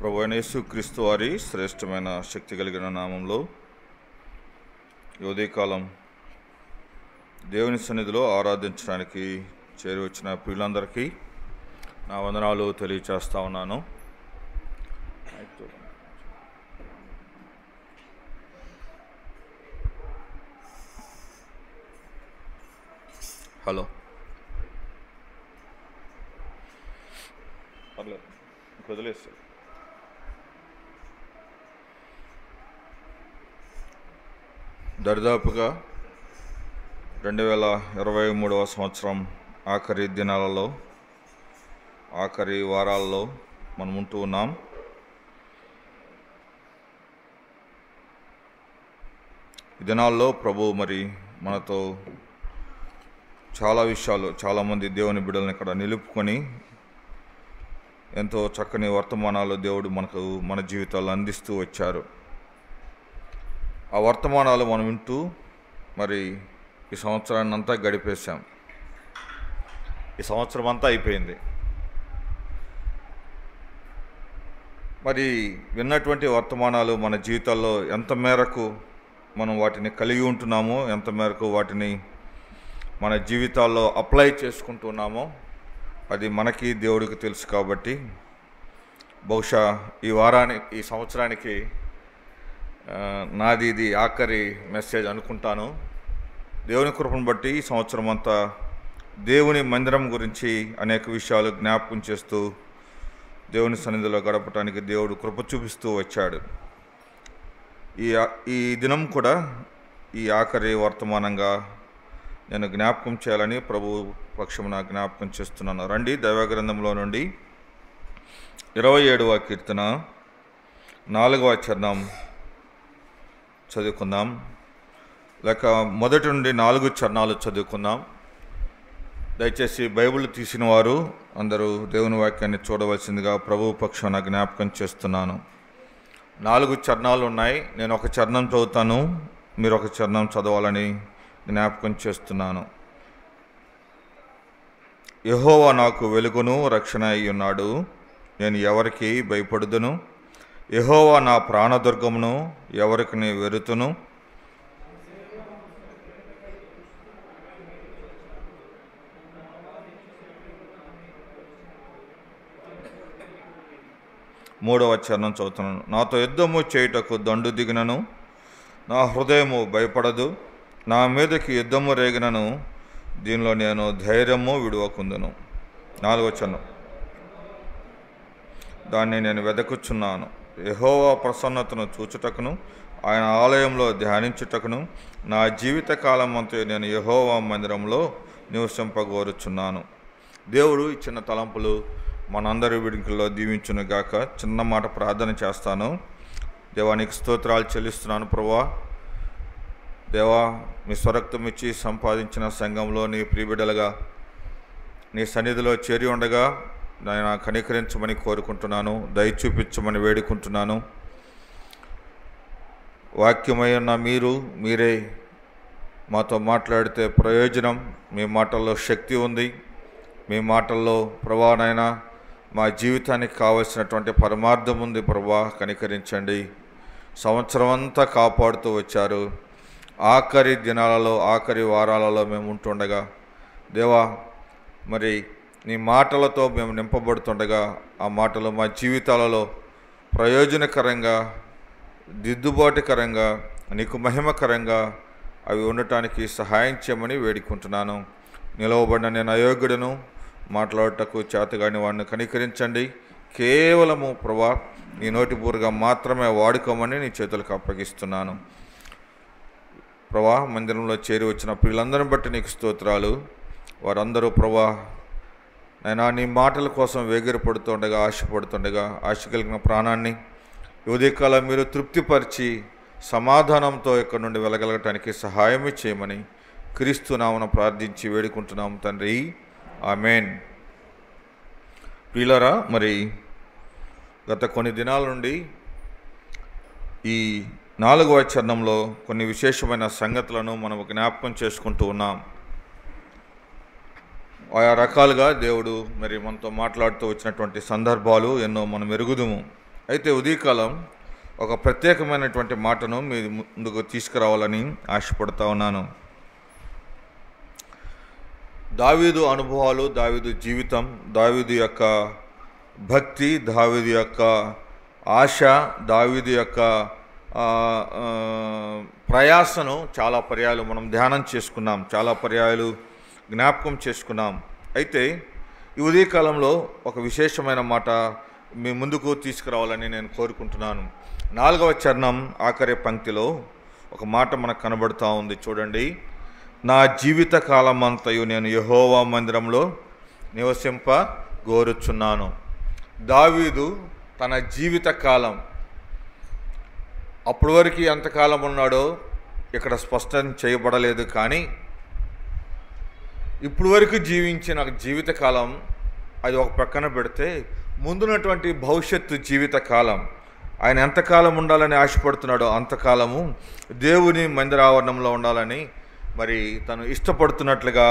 ప్రభువైన యేసుక్రీస్తు వారి శ్రేష్టమైన శక్తి కలిగిన నామంలో ఈ ఉదయకాలం దేవుని సన్నిధిలో ఆరాధించడానికి చేరి వచ్చిన ప్రియులందరికీ నా వందనాలు తెలియచేస్తా ఉన్నాను. హలో, పర్లేదు, వదిలేస్తారు. దరిదాపుగా 2023వ సంవత్సరం ఆఖరి దినాలలో, ఆఖరి వారాల్లో మనం ఉంటూ ఉన్నాం. ఈ దినాల్లో ప్రభు మరి మనతో చాలా విషయాలు, చాలామంది దేవుని బిడ్డలను ఇక్కడ నిలుపుకొని ఎంతో చక్కని వర్తమానాలు దేవుడు మన జీవితాల్లో అందిస్తూ వచ్చారు. ఆ వర్తమానాలు మనం వింటూ మరి ఈ సంవత్సరాన్ని అంతా గడిపేశాం. ఈ సంవత్సరం అంతా అయిపోయింది. మరి విన్నటువంటి వర్తమానాలు మన జీవితాల్లో ఎంత మేరకు మనం వాటిని కలిగి ఉంటున్నామో, ఎంత మేరకు వాటిని మన జీవితాల్లో అప్లై చేసుకుంటున్నామో అది మనకి దేవుడికి తెలుసు. కాబట్టి బహుశా ఈ సంవత్సరానికి నాది ఇది ఆఖరి మెసేజ్ అనుకుంటాను. దేవుని కృపను బట్టి ఈ సంవత్సరం అంతా దేవుని మందిరం గురించి అనేక విషయాలు జ్ఞాపకం చేస్తూ దేవుని సన్నిధిలో గడపడానికి దేవుడు కృప చూపిస్తూ వచ్చాడు. ఈ దినం కూడా ఈ ఆఖరి వర్తమానంగా నేను జ్ఞాపకం చేయాలని ప్రభు పక్షమున జ్ఞాపకం చేస్తున్నాను. రండి, దైవగ్రంథంలో నుండి 27వ కీర్తన 4వ చరణం చదువుకుందాం. లేక మొదటి నుండి 4 చరణాలు చదువుకుందాం. దయచేసి బైబిల్ తీసిన వారు అందరూ దేవుని వాక్యాన్ని చూడవలసిందిగా ప్రభు పక్షాన జ్ఞాపకం చేస్తున్నాను. 4 చరణాలు ఉన్నాయి. నేను ఒక చరణం చదువుతాను, మీరు ఒక చరణం చదవాలని జ్ఞాపకం చేస్తున్నాను. యెహోవా నాకు వెలుగును రక్షణ అయి ఉన్నాడు, నేను ఎవరికి భయపడుదును? యెహోవా నా ప్రాణదుర్గమును, ఎవరికి నీ వెరుతును? మూడవ చరణం చదువుతున్నాను. నాతో యుద్ధము చేయుటకు దండు దిగినను నా హృదయము భయపడదు. నా మీదకి యుద్ధము రేగినను దీనిలో నేను ధైర్యము విడువకుందును. 4వ చరణం. దాన్ని నేను వెదకుచున్నాను. యెహోవా ప్రసన్నతను చూచుటకును ఆయన ఆలయంలో ధ్యానించుటకును నా జీవిత కాలం అంతా నేను యెహోవా మందిరంలో నివసింపగోరుచున్నాను. దేవుడు ఇచ్చిన తలంపులు మనందరి విడికిలో దీవించును గాక. చిన్న మాట ప్రార్థన చేస్తాను. దేవానికి స్తోత్రాలు చెల్లిస్తున్నాను. ప్రభువా, దేవా, మీ స్వరక్తం ఇచ్చి సంపాదించిన సంఘంలో నీ ప్రియబిడ్డలుగా నీ సన్నిధిలో చేరి ఉండగా నేను కనికరించమని కోరుకుంటున్నాను. దయ చూపించమని వేడుకుంటున్నాను. వాక్యమై ఉన్న మీరే మాతో మాట్లాడితే ప్రయోజనం. మీ మాటల్లో శక్తి ఉంది. మీ మాటల్లో ప్రభానైనా మా జీవితానికి కావలసినటువంటి పరమార్థం ఉంది. ప్రభా, కనికరించండి. సంవత్సరం అంతా కాపాడుతూ వచ్చారు. ఆఖరి దినాలలో, ఆఖరి వారాలలో మేము ఉంటుండగా దేవా, మరి నీ మాటలతో మేము నింపబడుతుండగా ఆ మాటలు మా జీవితాలలో ప్రయోజనకరంగా, దిద్దుబాటుకరంగా, నీకు మహిమకరంగా అవి ఉండటానికి సహాయం చేయమని వేడుకుంటున్నాను. నిలవబడిన నేను అయోగ్యుడను, మాట్లాడటకు చేతగాని వాడిని కనికరించండి. కేవలము ప్రభా నీ నోటి బూరుగా మాత్రమే వాడుకోమని నీ చేతులకు అప్పగిస్తున్నాను. ప్రభా, మందిరంలో చేరి వచ్చిన ప్రియులందరిని బట్టి నీకు స్తోత్రాలు. వారందరూ ప్రభా నైనా నీ మాటల కోసం వేగిరపడుతుండగా, ఆశపడుతుండగా, ఆశ కలిగిన ప్రాణాన్ని ఉదయకాలం మీరు తృప్తిపరిచి సమాధానంతో ఇక్కడి నుండి వెళ్ళగలగటానికి సహాయం చేయమని క్రీస్తు నామమున ప్రార్థించి వేడుకుంటున్నాము తండ్రి, ఆమేన్. ప్రియులారా, మరి గత కొన్ని దినాల నుండి ఈ 4వ చరణంలో కొన్ని విశేషమైన సంగతులను మనం జ్ఞాపకం చేసుకుంటూ ఉన్నాం. ఆయా రకాలుగా దేవుడు మరి మనతో మాట్లాడుతూ వచ్చినటువంటి సందర్భాలు ఎన్నో మనం ఎరుగుదుము. అయితే ఉదయకాలం ఒక ప్రత్యేకమైనటువంటి మాటను మీ ముందుకు తీసుకురావాలని ఆశపడుతూ ఉన్నాను. దావీదు అనుభవాలు, దావీదు జీవితం, దావీదు యొక్క భక్తి, దావీదు యొక్క ఆశ, దావీదు యొక్క ప్రయాసను చాలా పర్యాయాలు మనం ధ్యానం చేసుకున్నాం, చాలా పర్యాయాలు జ్ఞాపకం చేసుకున్నాం. అయితే ఈ ఉదయకాలంలో ఒక విశేషమైన మాట మీ ముందుకు తీసుకురావాలని నేను కోరుకుంటున్నాను. 4వ చరణం ఆఖరి పంక్తిలో ఒక మాట మనకు కనబడుతూ ఉంది. చూడండి. నా జీవిత కాలమంతయు నేను యెహోవా మందిరంలో నివసింప గోరుచున్నాను. దావీదు తన జీవిత కాలం, అప్పటి వరకు ఎంతకాలం ఉన్నాడో ఇక్కడ స్పష్టం చేయబడలేదు, కానీ ఇప్పుడు వరకు జీవించిన జీవితకాలం అది ఒక ప్రక్కన పెడితే ముందున్నటువంటి భవిష్యత్తు జీవితకాలం, ఆయన ఎంతకాలం ఉండాలని ఆశపడుతున్నాడో అంతకాలము దేవుని మందిరావరణంలో ఉండాలని మరి తను ఇష్టపడుతున్నట్లుగా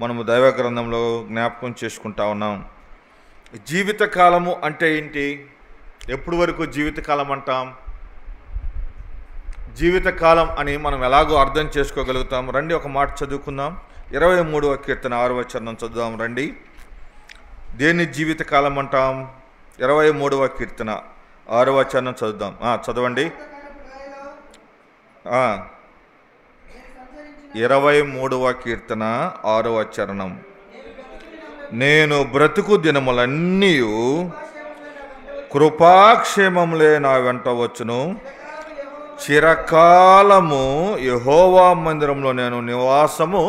మనము దైవ గ్రంథంలో జ్ఞాపకం చేసుకుంటా ఉన్నాం. జీవితకాలము అంటే ఏంటి? ఎప్పుడు వరకు జీవితకాలం అంటాం? జీవితకాలం అని మనం ఎలాగో అర్థం చేసుకోగలుగుతాం. రండి ఒక మాట చదువుకుందాం. 23వ కీర్తన 6వ చరణం చదువుదాం రండి. దేన్ని జీవితకాలం అంటాం? 23వ కీర్తన 6వ చరణం చదువుదాం. చదవండి. 23వ కీర్తన 6వ చరణం. నేను బ్రతుకు దినములన్నీ కృపాక్షేమములే నా వెంట వచ్చును, చిరకాలము యెహోవా మందిరంలో నేను నివాసము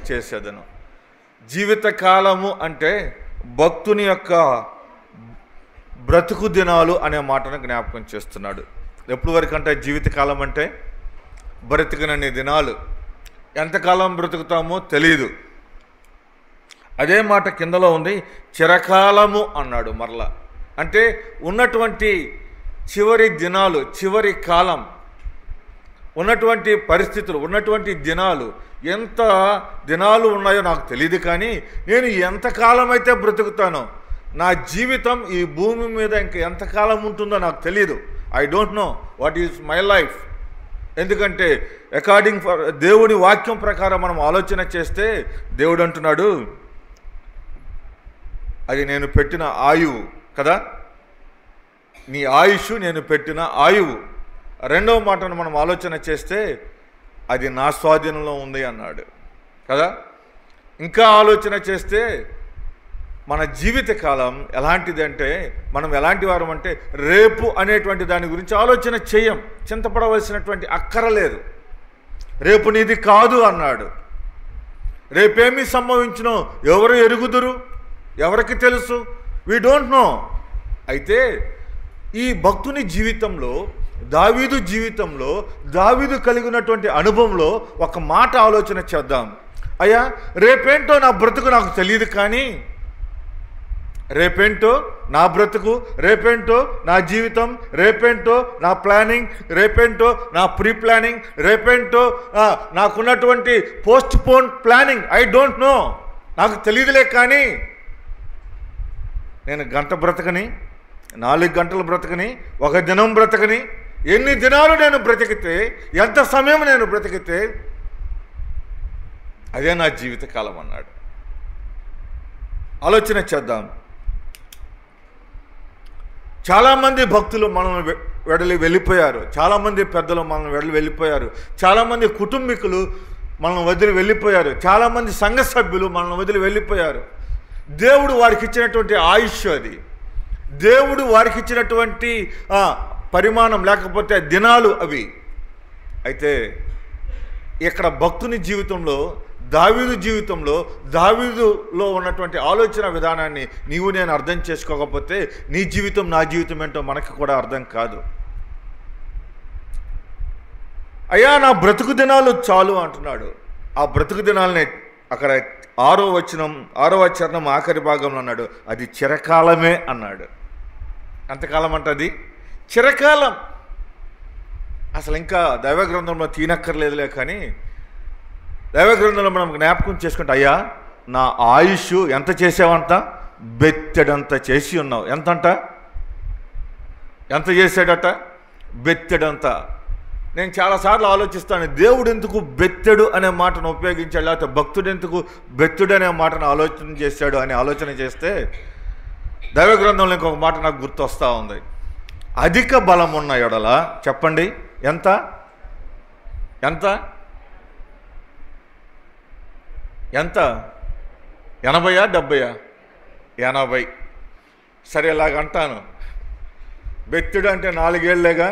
చేసేదను. జీవితకాలము అంటే భక్తుని యొక్క బ్రతుకు దినాలు అనే మాటను జ్ఞాపకం చేస్తున్నాడు. ఎప్పుడు వరకు అంటే జీవితకాలం అంటే బ్రతికినన్ని దినాలు. ఎంతకాలం బ్రతుకుతామో తెలియదు. అదే మాట కిందలో ఉంది, చిరకాలము అన్నాడు మరలా. అంటే ఉన్నటువంటి చివరి దినాలు, చివరి కాలం, ఉన్నటువంటి పరిస్థితులు, ఉన్నటువంటి దినాలు, ఎంత దినాలు ఉన్నాయో నాకు తెలియదు, కానీ నేను ఎంతకాలం అయితే బ్రతుకుతానో, నా జీవితం ఈ భూమి మీద ఇంక ఎంతకాలం ఉంటుందో నాకు తెలియదు. I don't know what is my life. ఎందుకంటే అకార్డింగ్ ఫర్ దేవుని వాక్యం ప్రకారం మనం ఆలోచన చేస్తే దేవుడు అంటున్నాడు, అది నేను పెట్టిన ఆయువు కదా, నీ ఆయుష్ నేను పెట్టిన ఆయువు. రెండవ మాటను మనం ఆలోచన చేస్తే అది నా స్వాధీనంలో ఉంది అన్నాడు కదా. ఇంకా ఆలోచన చేస్తే మన జీవితకాలం ఎలాంటిది అంటే, మనం ఎలాంటి వారం అంటే రేపు అనేటువంటి దాని గురించి ఆలోచన చేయం, చింతపడవలసినటువంటి అక్కరలేదు. రేపు నీది కాదు అన్నాడు. రేపేమి సంభవించునో ఎవరు ఎరుగుదురు, ఎవరికి తెలుసు? We don't know. అయితే ఈ భక్తుని జీవితంలో, దావీదు జీవితంలో, దావీదు కలిగినటువంటి అనుభవంలో ఒక మాట ఆలోచన చేద్దాం. అయ్యా, రేపేంటో నా బ్రతుకు నాకు తెలియదు, కానీ రేపేంటో నా బ్రతుకు, రేపేంటో నా జీవితం, రేపేంటో నా ప్లానింగ్, రేపేంటో నా ప్రీ ప్లానింగ్, రేపేంటో నాకున్నటువంటి post phone planning, I don't know, నాకు తెలియదులే. కానీ నేను గంట బ్రతకని, 4 గంటలు బ్రతకని, 1 దినం బ్రతకని, ఎన్ని దినాలు నేను బ్రతికితే, ఎంత సమయం నేను బ్రతికితే అదే నా జీవితకాలం అన్నాడు. ఆలోచన చేద్దాం. చాలామంది భక్తులు మనల్ని వెడలి వెళ్ళిపోయారు, చాలామంది పెద్దలు మనల్ని వెడలి వెళ్ళిపోయారు, చాలామంది కుటుంబీకులు మనల్ని వదిలి వెళ్ళిపోయారు, చాలామంది సంఘ సభ్యులు మనల్ని వదిలి వెళ్ళిపోయారు. దేవుడు వారికి ఇచ్చినటువంటి ఆయుష్ అది, దేవుడు వారికి ఇచ్చినటువంటి పరిమాణం, లేకపోతే దినాలు అవి. అయితే ఇక్కడ భక్తుని జీవితంలో, దావీదు జీవితంలో, దావీదులో ఉన్నటువంటి ఆలోచన విధానాన్ని నీవు నేను అర్థం చేసుకోకపోతే నీ జీవితం నా జీవితం ఏంటో మనకి కూడా అర్థం కాదు. అయ్యా, నా బ్రతుకు దినాలు చాలు అంటున్నాడు. ఆ బ్రతుకు దినాలనే అక్కడ 6వ చరణం ఆఖరి భాగంలో అన్నాడు, అది చిరకాలమే అన్నాడు. ఎంతకాలం అంటే అది చిరకాలం. అసలు ఇంకా దైవ గ్రంథంలో తీనక్కర్లేదులే, కానీ దైవ గ్రంథంలో మనం జ్ఞాపకం చేసుకుంటే, అయ్యా నా ఆయుష్ ఎంత చేసావంట? బెత్తెడంత చేసి ఉన్నావు. ఎంతంట? ఎంత చేశాడట? బెత్తెడంత. నేను చాలాసార్లు ఆలోచిస్తాను, దేవుడు ఎందుకు బెత్తెడు అనే మాటను ఉపయోగించాడు, లేకపోతే భక్తుడు ఎందుకు బెత్తుడు అనే మాటను ఆలోచన చేశాడు అని ఆలోచన చేస్తే దైవ గ్రంథంలో ఇంకొక మాట నాకు గుర్తొస్తూ ఉంది. అధిక బలం ఉన్న ఎడల, చెప్పండి ఎంత ఎంత ఎంత 80 70? 80. సరే ఇలాగంటాను, బెత్తుడు అంటే 4 ఏళ్ళేగా.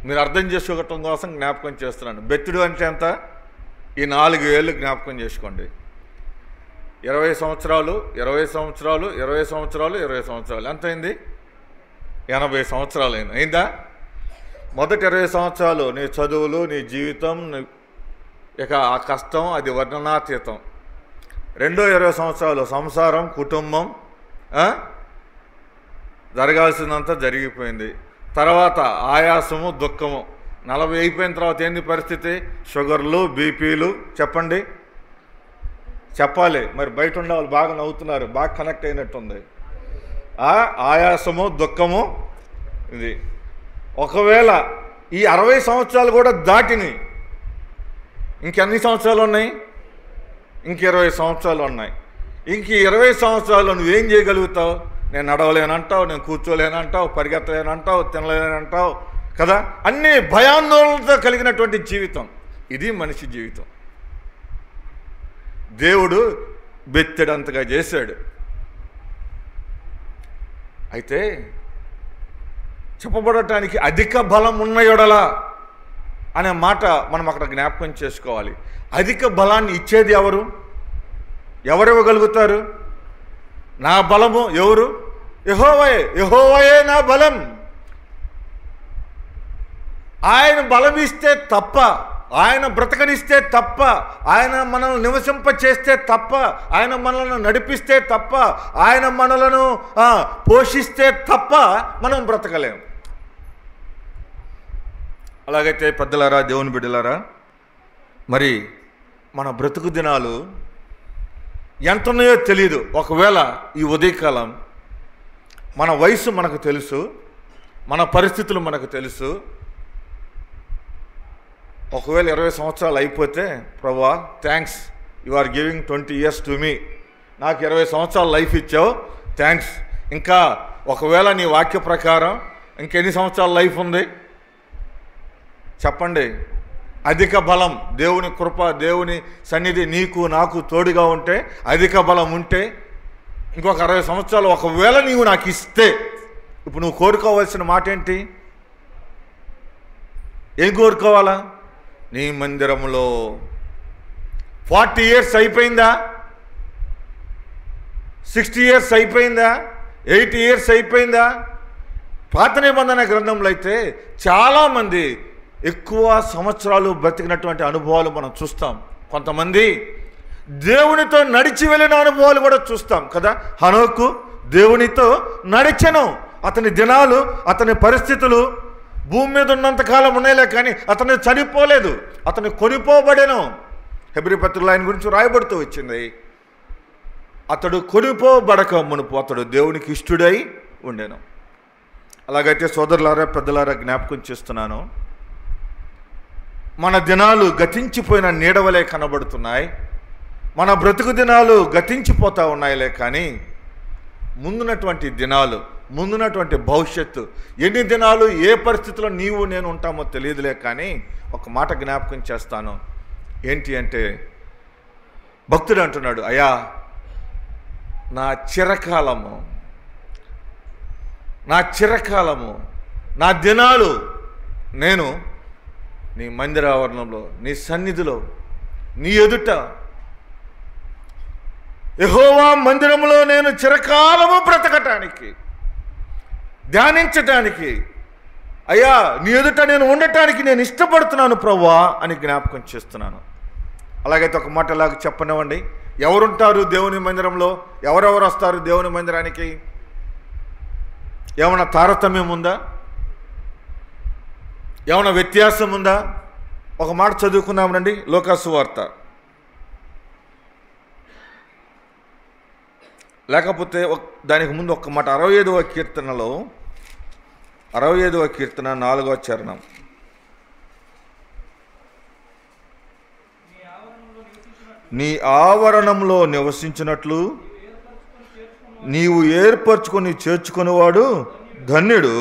మీరు అర్థం చేసుకోవటం కోసం జ్ఞాపకం చేస్తున్నాను. బెత్తుడు అంటే ఎంత? ఈ 4 ఏళ్ళు జ్ఞాపకం చేసుకోండి. 20 సంవత్సరాలు 20 సంవత్సరాలు 20 సంవత్సరాలు 20 సంవత్సరాలు ఎంతైంది? 80 సంవత్సరాలు అయిందా? మొదటి 20 సంవత్సరాలు నీ చదువులు, నీ జీవితం, ఇక ఆ కష్టం, అది వర్ణనాతీతం. రెండో 20 సంవత్సరాలు సంసారం, కుటుంబం, జరగాల్సిందంతా జరిగిపోయింది. తర్వాత ఆయాసము, దుఃఖము. 40 అయిపోయిన తర్వాత ఏంది పరిస్థితి? షుగర్లు, బీపీలు. చెప్పండి, చెప్పాలి. మరి బయట ఉండే వాళ్ళు బాగా నవ్వుతున్నారు, బాగా కనెక్ట్ అయినట్టుంది. ఆయాసము, దుఃఖము. ఇది ఒకవేళ ఈ 60 సంవత్సరాలు కూడా దాటిని, ఇంకెన్ని సంవత్సరాలు ఉన్నాయి? ఇంక 20 సంవత్సరాలు ఉన్నాయి. ఇంక 20 సంవత్సరాలు నువ్వేం చేయగలుగుతావు? నేను నడవలేనంటావు, నేను కూర్చోలేనంటావు, పరిగెత్తలేనంటావు, తినలేనంటావు కదా. అన్ని భయాందోళనతో కలిగినటువంటి జీవితం. ఇది మనిషి జీవితం. దేవుడు బెత్తెడంతగా చేశాడు. అయితే చెప్పబడటానికి అధిక బలం ఉన్న ఎడల అనే మాట మనం అక్కడ జ్ఞాపకం చేసుకోవాలి. అధిక బలాన్ని ఇచ్చేది ఎవరు? ఎవరివ్వగలుగుతారు? నా బలము ఎవరు? యెహోవాయే. యెహోవాయే నా బలం. ఆయన బలం ఇస్తే తప్ప, ఆయన బ్రతకనిస్తే తప్ప, ఆయన మనల్ని నివసింప చేస్తే తప్ప, ఆయన మనల్ని నడిపిస్తే తప్ప, ఆయన మనలను పోషిస్తే తప్ప మనం బ్రతకలేము. అలాగైతే పెద్దలారా, దేవుని బిడ్డలారా, మరి మన బ్రతుకు దినాలు ఎంత ఉన్నాయో తెలియదు. ఒకవేళ ఈ ఉదయకాలం మన వయసు మనకు తెలుసు, మన పరిస్థితులు మనకు తెలుసు. ఒకవేళ 20 సంవత్సరాలు అయిపోతే, ప్రభువా thanks, you are giving 20 years to me. నాకు 20 సంవత్సరాలు లైఫ్ ఇచ్చావు, థ్యాంక్స్. ఇంకా ఒకవేళ నీ వాక్య ప్రకారం ఇంకెన్ని సంవత్సరాల లైఫ్ ఉంది? చెప్పండి. అధిక బలం, దేవుని కృప, దేవుని సన్నిధి నీకు నాకు తోడుగా ఉంటే, అధిక బలం ఉంటే ఇంకొక 60 సంవత్సరాలు ఒకవేళ నీవు నాకు ఇస్తే, ఇప్పుడు నువ్వు కోరుకోవాల్సిన మాట ఏంటి? ఏం కోరుకోవాలా? నీ మందిరంలో 40 years అయిపోయిందా? 60 years అయిపోయిందా? 80 years అయిపోయిందా? పాత నిబంధన గ్రంథంలో అయితే చాలామంది ఎక్కువ సంవత్సరాలు బ్రతికినటువంటి అనుభవాలు మనం చూస్తాం. కొంతమంది దేవునితో నడిచి వెళ్ళిన అనుభవాలు కూడా చూస్తాం కదా. హనోకు దేవునితో నడిచెను. అతని దినాలు, అతని పరిస్థితులు భూమి మీద ఉన్నంతకాలం ఉన్నాయిలే, కానీ అతను చనిపోలేదు, అతను కొనిపోబడెను. హెబ్రీ పత్రికలో ఆయన గురించి రాయబడుతూ వచ్చింది. అతడు కొనిపోబడక మునుపు అతడు దేవునికి ఇష్టుడై ఉండెను. అలాగైతే సోదరులారా, పెద్దలారా, జ్ఞాపకం చేస్తున్నాను, మన దినాలు గతించిపోయిన నీడవలే కనబడుతున్నాయి. మన బ్రతుకు దినాలు గతించిపోతూ ఉన్నాయిలే, కానీ ముందున్నటువంటి దినాలు, ముందున్నటువంటి భవిష్యత్తు, ఎన్ని దినాలు ఏ పరిస్థితిలో నీవు నేను ఉంటామో తెలియదులే, కానీ ఒక మాట జ్ఞాపకం చేస్తాను. ఏంటి అంటే, భక్తుడు అంటున్నాడు, అయ్యా నా చిరకాలము, నా దినాలు నేను నీ మందిరావరణంలో, నీ సన్నిధిలో, నీ ఎదుట, యెహోవా మందిరంలో నేను చిరకాలము బ్రతకటానికి, ధ్యానించటానికి, అయ్యా నీ ఎదుట నేను ఉండటానికి నేను ఇష్టపడుతున్నాను ప్రభువా అని జ్ఞాపకం చేస్తున్నాను. అలాగైతే ఒక మాట ఇలాగ చెప్పనివ్వండి. ఎవరుంటారు దేవుని మందిరంలో? ఎవరెవరు వస్తారు దేవుని మందిరానికి? ఏమైనా తారతమ్యం ఉందా? ఏమైనా వ్యత్యాసం ఉందా? ఒక మాట చదువుకుందాం రండి. లూకా సువార్త, లేకపోతే దానికి ముందు ఒక మాట 65వ కీర్తనలో 65వ కీర్తన 4వ చరణం. నీ ఆవరణంలో నివసించినట్లు నీవు ఏర్పరచుకొని చేర్చుకునేవాడు ధన్యుడు.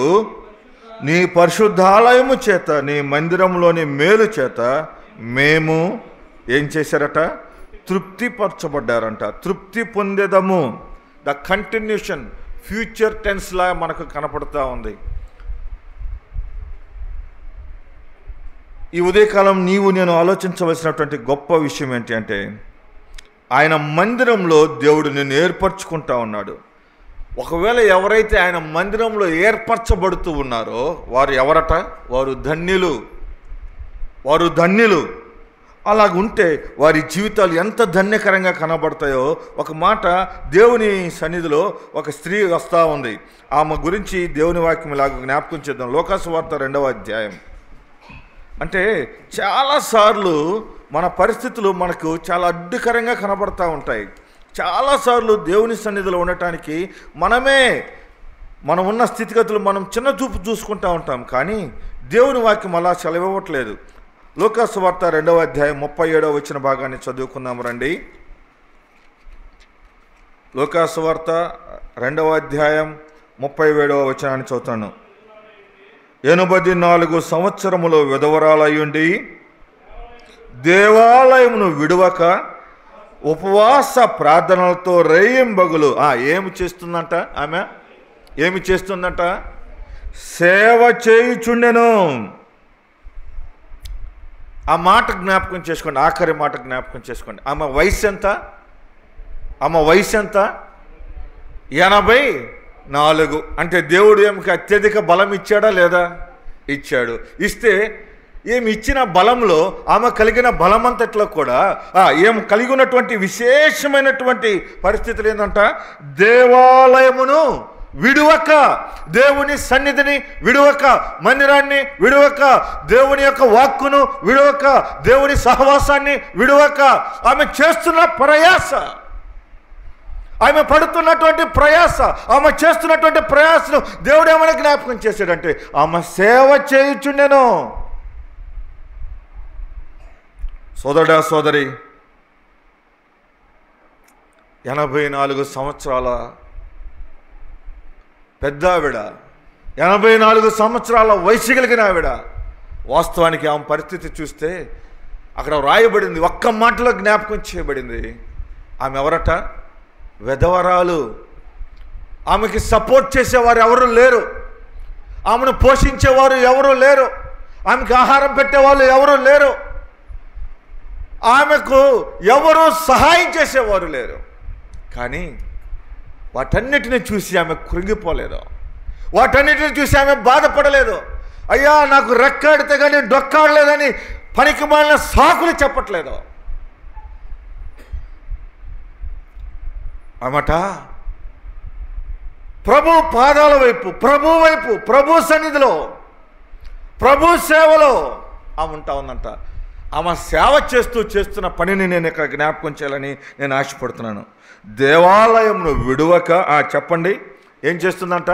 నీ పరిశుద్ధాలయము చేత, నీ మందిరంలోని మేలు చేత మేము ఏం చేశారట? తృప్తిపరచబడ్డారంట. తృప్తి పొందేదము. ద కంటిన్యూషన్, ఫ్యూచర్ టెన్స్ లా మనకు కనపడుతూ ఉంది. ఈ ఉదయకాలం నీవు నేను ఆలోచించవలసినటువంటి గొప్ప విషయం ఏంటి అంటే, ఆయన మందిరంలో దేవుడు నిన్ను ఏర్పరచుకుంటా ఉన్నాడు. ఒకవేళ ఎవరైతే ఆయన మందిరంలో ఏర్పరచబడుతూ ఉన్నారో వారు ఎవరట? వారు ధన్యులు. వారు ధన్యులు. అలాగుంటే వారి జీవితాలు ఎంత ధన్యకరంగా కనబడతాయో. ఒక మాట, దేవుని సన్నిధిలో ఒక స్త్రీ వస్తూ ఉంది. ఆమె గురించి దేవుని వాక్యం ఇలాగ జ్ఞాపకం చేద్దాం. లోకాసువార్త 2వ అధ్యాయం. అంటే చాలాసార్లు మన పరిస్థితులు మనకు చాలా అడ్డుకరంగా కనబడతా ఉంటాయి. చాలాసార్లు దేవుని సన్నిధిలో ఉండటానికి మనం ఉన్న స్థితిగతులు మనం చిన్న చూపు చూసుకుంటూ ఉంటాం. కానీ దేవుని వాక్యం అలా సెలవివ్వట్లేదు. లోకాసువార్త 2వ అధ్యాయం 37వ వచ్చిన భాగాన్ని చదువుకుందాం రండి. లోకాసువార్త 2వ అధ్యాయం 37వ వచనాన్ని చదువుతాను. 84 సంవత్సరములో విధవరాలయ్యుండి దేవాలయమును విడువక ఉపవాస ప్రార్థనలతో రేయింబగులు ఏమి చేస్తుందంట? ఆమె ఏమి చేస్తుందంట? సేవ చేయుచుండెను. ఆ మాట జ్ఞాపకం చేసుకోండి. ఆఖరి మాట జ్ఞాపకం చేసుకోండి. ఆమె వయసు ఎంత? 84. అంటే దేవుడు ఏమికి అత్యధిక బలం ఇచ్చాడా లేదా? ఇచ్చాడు. ఇస్తే ఏమి ఇచ్చిన బలంలో ఆమె కలిగిన బలమంతట్లో కూడా ఏమి కలిగి ఉన్నటువంటి విశేషమైనటువంటి పరిస్థితులు ఏంటంట? దేవాలయమును విడువక, దేవుని సన్నిధిని విడువక, మందిరాన్ని విడువక, దేవుని యొక్క వాక్కును విడువక, దేవుని సహవాసాన్ని విడువక, ఆమె చేస్తున్న ప్రయాస, ఆమె పడుతున్నటువంటి ప్రయాస, ఆమె చేస్తున్నటువంటి ప్రయాసను దేవుడు ఏమైనా జ్ఞాపకం చేశాడంటే ఆమె సేవ చేయుచుండెను. సోదరుడా, సోదరి, 84 సంవత్సరాల పెద్ద ఆవిడ, 84 సంవత్సరాల వయసు కలిగిన ఆవిడ. వాస్తవానికి ఆమె పరిస్థితి చూస్తే అక్కడ వ్రాయబడింది, ఒక్క మాటలో జ్ఞాపకం చేయబడింది. ఆమె ఎవరట? విధవరాలు. ఆమెకి సపోర్ట్ చేసేవారు ఎవరు లేరు. ఆమెను పోషించేవారు ఎవరు లేరు. ఆమెకి ఆహారం పెట్టేవాళ్ళు ఎవరు లేరు. ఆమెకు ఎవరు సహాయం చేసేవారు లేరు. కానీ వాటన్నిటిని చూసి ఆమె కృంగిపోలేదు. వాటన్నిటిని చూసి ఆమె బాధపడలేదు. అయ్యా నాకు రెక్కాడితే కానీ డొక్కాడలేదని పనికి మాలిన సాకులు చెప్పట్లేదు. అన్నమాట ప్రభు పాదాల వైపు, ప్రభు సన్నిధిలో, ప్రభు సేవలో ఆమె ఉంటా ఉందంట. ఆమె సేవ చేస్తున్న పనిని నేను ఇక్కడ జ్ఞాపకం చేయాలని నేను ఆశపడుతున్నాను. దేవాలయంను విడువక చెప్పండి ఏం చేస్తుందంట?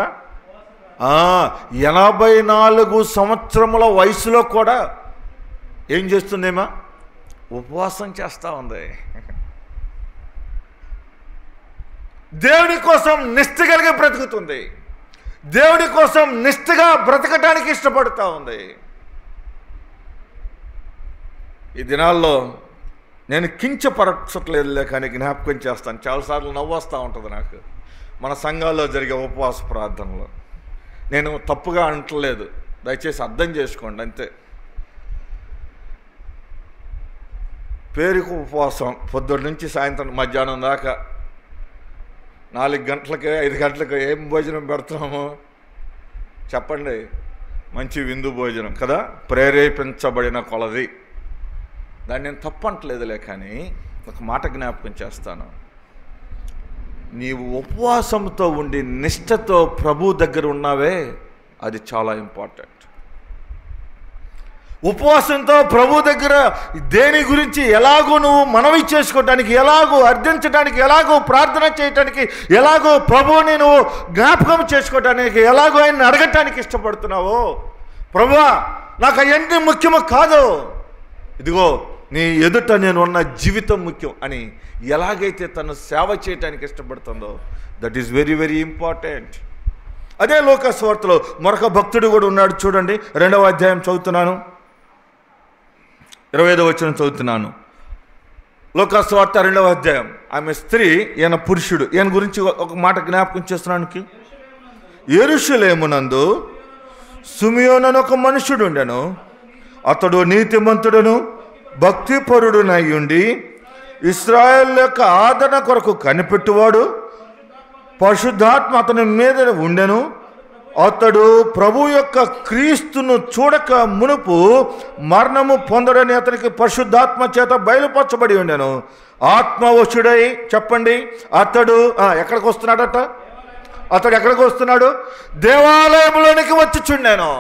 84 సంవత్సరముల వయసులో కూడా ఏం చేస్తుందేమా? ఉపవాసం చేస్తూ ఉంది. దేవుని కోసం నిష్ఠ కలిగి బ్రతుకుతుంది. దేవుని కోసం నిష్ఠగా బ్రతకటానికి ఇష్టపడుతూ ఉంది. ఈ దినాల్లో నేను కించపరచట్లేదులే కానీ జ్ఞాపకం చేస్తాను. చాలాసార్లు నవ్వొస్తూ ఉంటుంది నాకు మన సంఘాల్లో జరిగే ఉపవాస ప్రార్థనలో. నేను తప్పుగా అంటలేదు, దయచేసి అర్థం చేసుకోండి అంతే. పేరుకు ఉపవాసం, పొద్దున్న నుంచి సాయంత్రం మధ్యాహ్నం దాకా 4 గంటలకి 5 గంటలకి ఏం భోజనం పెడతాము చెప్పండి? మంచి విందు భోజనం కదా, ప్రేరేపించబడిన కొలది. దాన్ని నేను తప్పంటలేదులే కానీ ఒక మాట జ్ఞాపకం చేస్తాను. నీవు ఉపవాసంతో ఉండి నిష్ఠతో ప్రభు దగ్గర ఉన్నావే, అది చాలా ఇంపార్టెంట్. ఉపవాసంతో ప్రభు దగ్గర దేని గురించి ఎలాగో నువ్వు మనవి చేసుకోవటానికి, ఎలాగో అర్థించడానికి, ఎలాగో ప్రార్థన చేయటానికి, ఎలాగో ప్రభువుని నువ్వు జ్ఞాపకం చేసుకోవటానికి, ఎలాగో ఆయన్ని అడగటానికి ఇష్టపడుతున్నావో, ప్రభువా నాకు అవన్నీ ముఖ్యమో కాదు, ఇదిగో నీ ఎదుట నేను ఉన్న జీవితం ముఖ్యం అని ఎలాగైతే తను సేవ చేయటానికి ఇష్టపడుతుందో, that is very very important. అదే లూకా సువార్తలో మరొక భక్తుడు కూడా ఉన్నాడు. చూడండి, 2వ అధ్యాయం చదువుతున్నాను, 25వ వచనం చదువుతున్నాను. లూకా సువార్త 2వ అధ్యాయం. ఆమె స్త్రీ, ఈయన పురుషుడు. ఈయన గురించి ఒక మాట జ్ఞాపకం చేస్తున్నానికి, యెరూషలేమునందు సిమియోను అని ఒక మనుషుడు ఉండెను. అతడు నీతిమంతుడును భక్తిపరుడునై ఉండి ఇశ్రాయేలు యొక్క ఆదరణ కొరకు కనిపెట్టువాడు, పరిశుద్ధాత్మ అతని మీద ఉండెను. అతడు ప్రభు యొక్క క్రీస్తును చూడక మునుపు మరణము పొందడని అతనికి పరిశుద్ధాత్మ చేత బయలుపరచబడి ఉండెను. ఆత్మవశుడై, చెప్పండి, అతడు ఎక్కడికి వస్తున్నాడట? అతడు ఎక్కడికి వస్తున్నాడు? దేవాలయంలోనికి వచ్చుచుండాను.